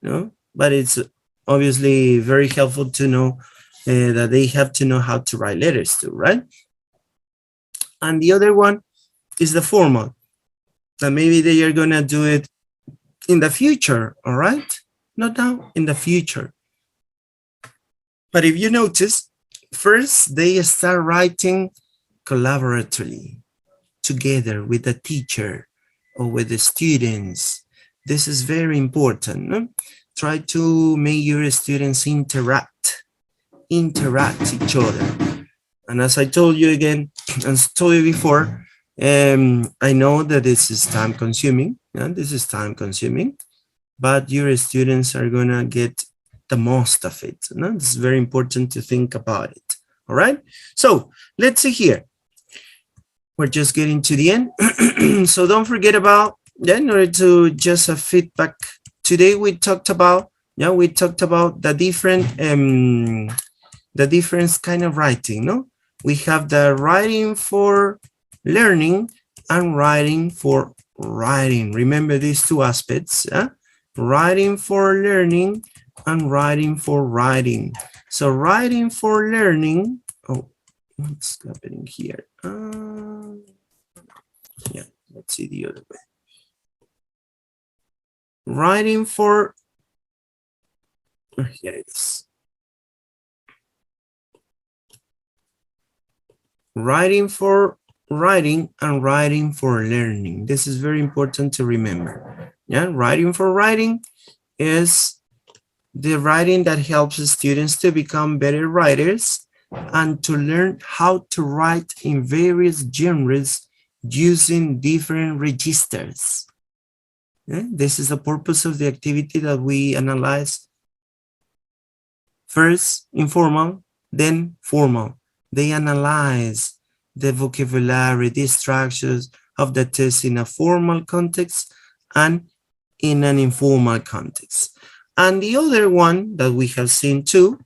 no? But it's obviously very helpful to know that they have to know how to write letters too, right? And the other one is the formal. That maybe they are gonna do it in the future, all right? Not now, in the future. But if you notice, first they start writing collaboratively, together with the teacher or with the students. This is very important. No? Try to make your students interact each other. And as I told you again, as told you before, I know that this is time consuming. Yeah? This is time consuming, but your students are gonna get the most of it. No? It's very important to think about it. All right. So let's see here. We're just getting to the end. So don't forget about, yeah, in order to just a feedback. Today we talked about, yeah, we talked about the different kind of writing, no? We have the writing for learning and writing for writing. Remember these two aspects, yeah? Writing for learning and writing for writing. So writing for learning, oh, what's happening here? Yeah, let's see the other way. Writing for Here it is. Writing for writing and writing for learning. This is very important to remember. Yeah, writing for writing is the writing that helps students to become better writers and to learn how to write in various genres using different registers. Yeah, this is the purpose of the activity that we analyze. First, informal, then formal. They analyze the vocabulary, the structures of the test in a formal context and in an informal context. And the other one that we have seen too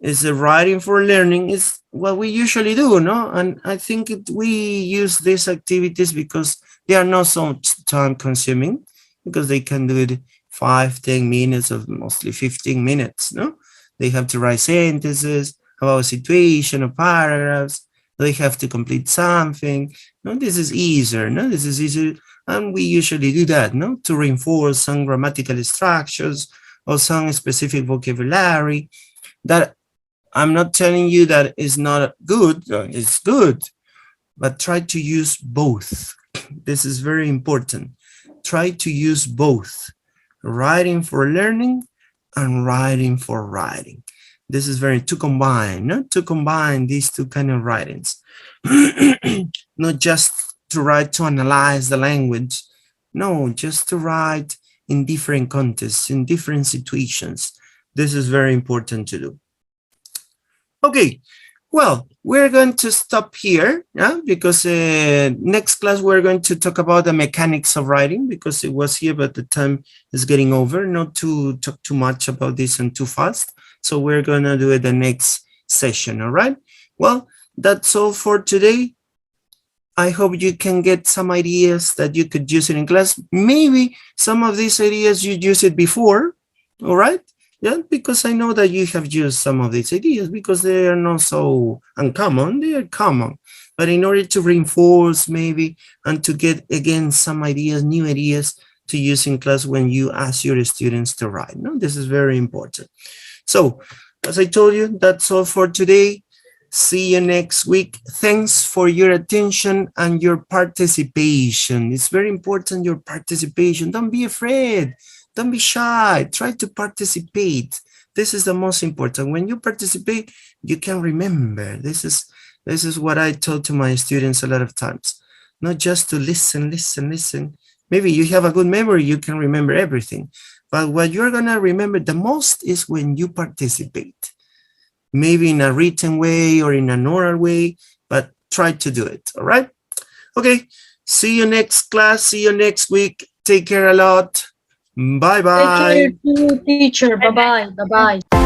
is the writing for learning is what we usually do, no? And I think we use these activities because they are not so time consuming, because they can do it 5-10 minutes or mostly 15 minutes, no? They have to write sentences about a situation or paragraphs. They have to complete something. No, this is easier, no? This is easier. And we usually do that, no? To reinforce some grammatical structures or some specific vocabulary that I'm not telling you that is not good, it's good, but try to use both. This is very important. Try to use both, writing for learning and writing for writing. This is very to combine, not to combine these two kind of writings. Not just to write to analyze the language. No, just to write in different contexts, in different situations. This is very important to do. Okay, well, we're going to stop here, yeah, because next class we're going to talk about the mechanics of writing, because it was here, but the time is getting over, not to talk too much about this and too fast. So we're going to do it the next session, all right? Well, that's all for today. I hope you can get some ideas that you could use it in class. Maybe some of these ideas you used it before, all right? Yeah, because I know that you have used some of these ideas because they are not so uncommon, they are common. But in order to reinforce maybe and to get again some ideas, new ideas to use in class when you ask your students to write. No, this is very important. So, as I told you, that's all for today. See you next week. Thanks for your attention and your participation. It's very important, your participation. Don't be afraid. Don't be shy. Try to participate. This is the most important. When you participate, you can remember. This is what I told to my students a lot of times. Not just to listen. Maybe you have a good memory, you can remember everything. But what you're going to remember the most is when you participate. Maybe in a written way or in an oral way, but try to do it, all right? Okay, see you next class, see you next week. Take care a lot. Bye-bye. Take care too, teacher. Bye-bye. Bye-bye.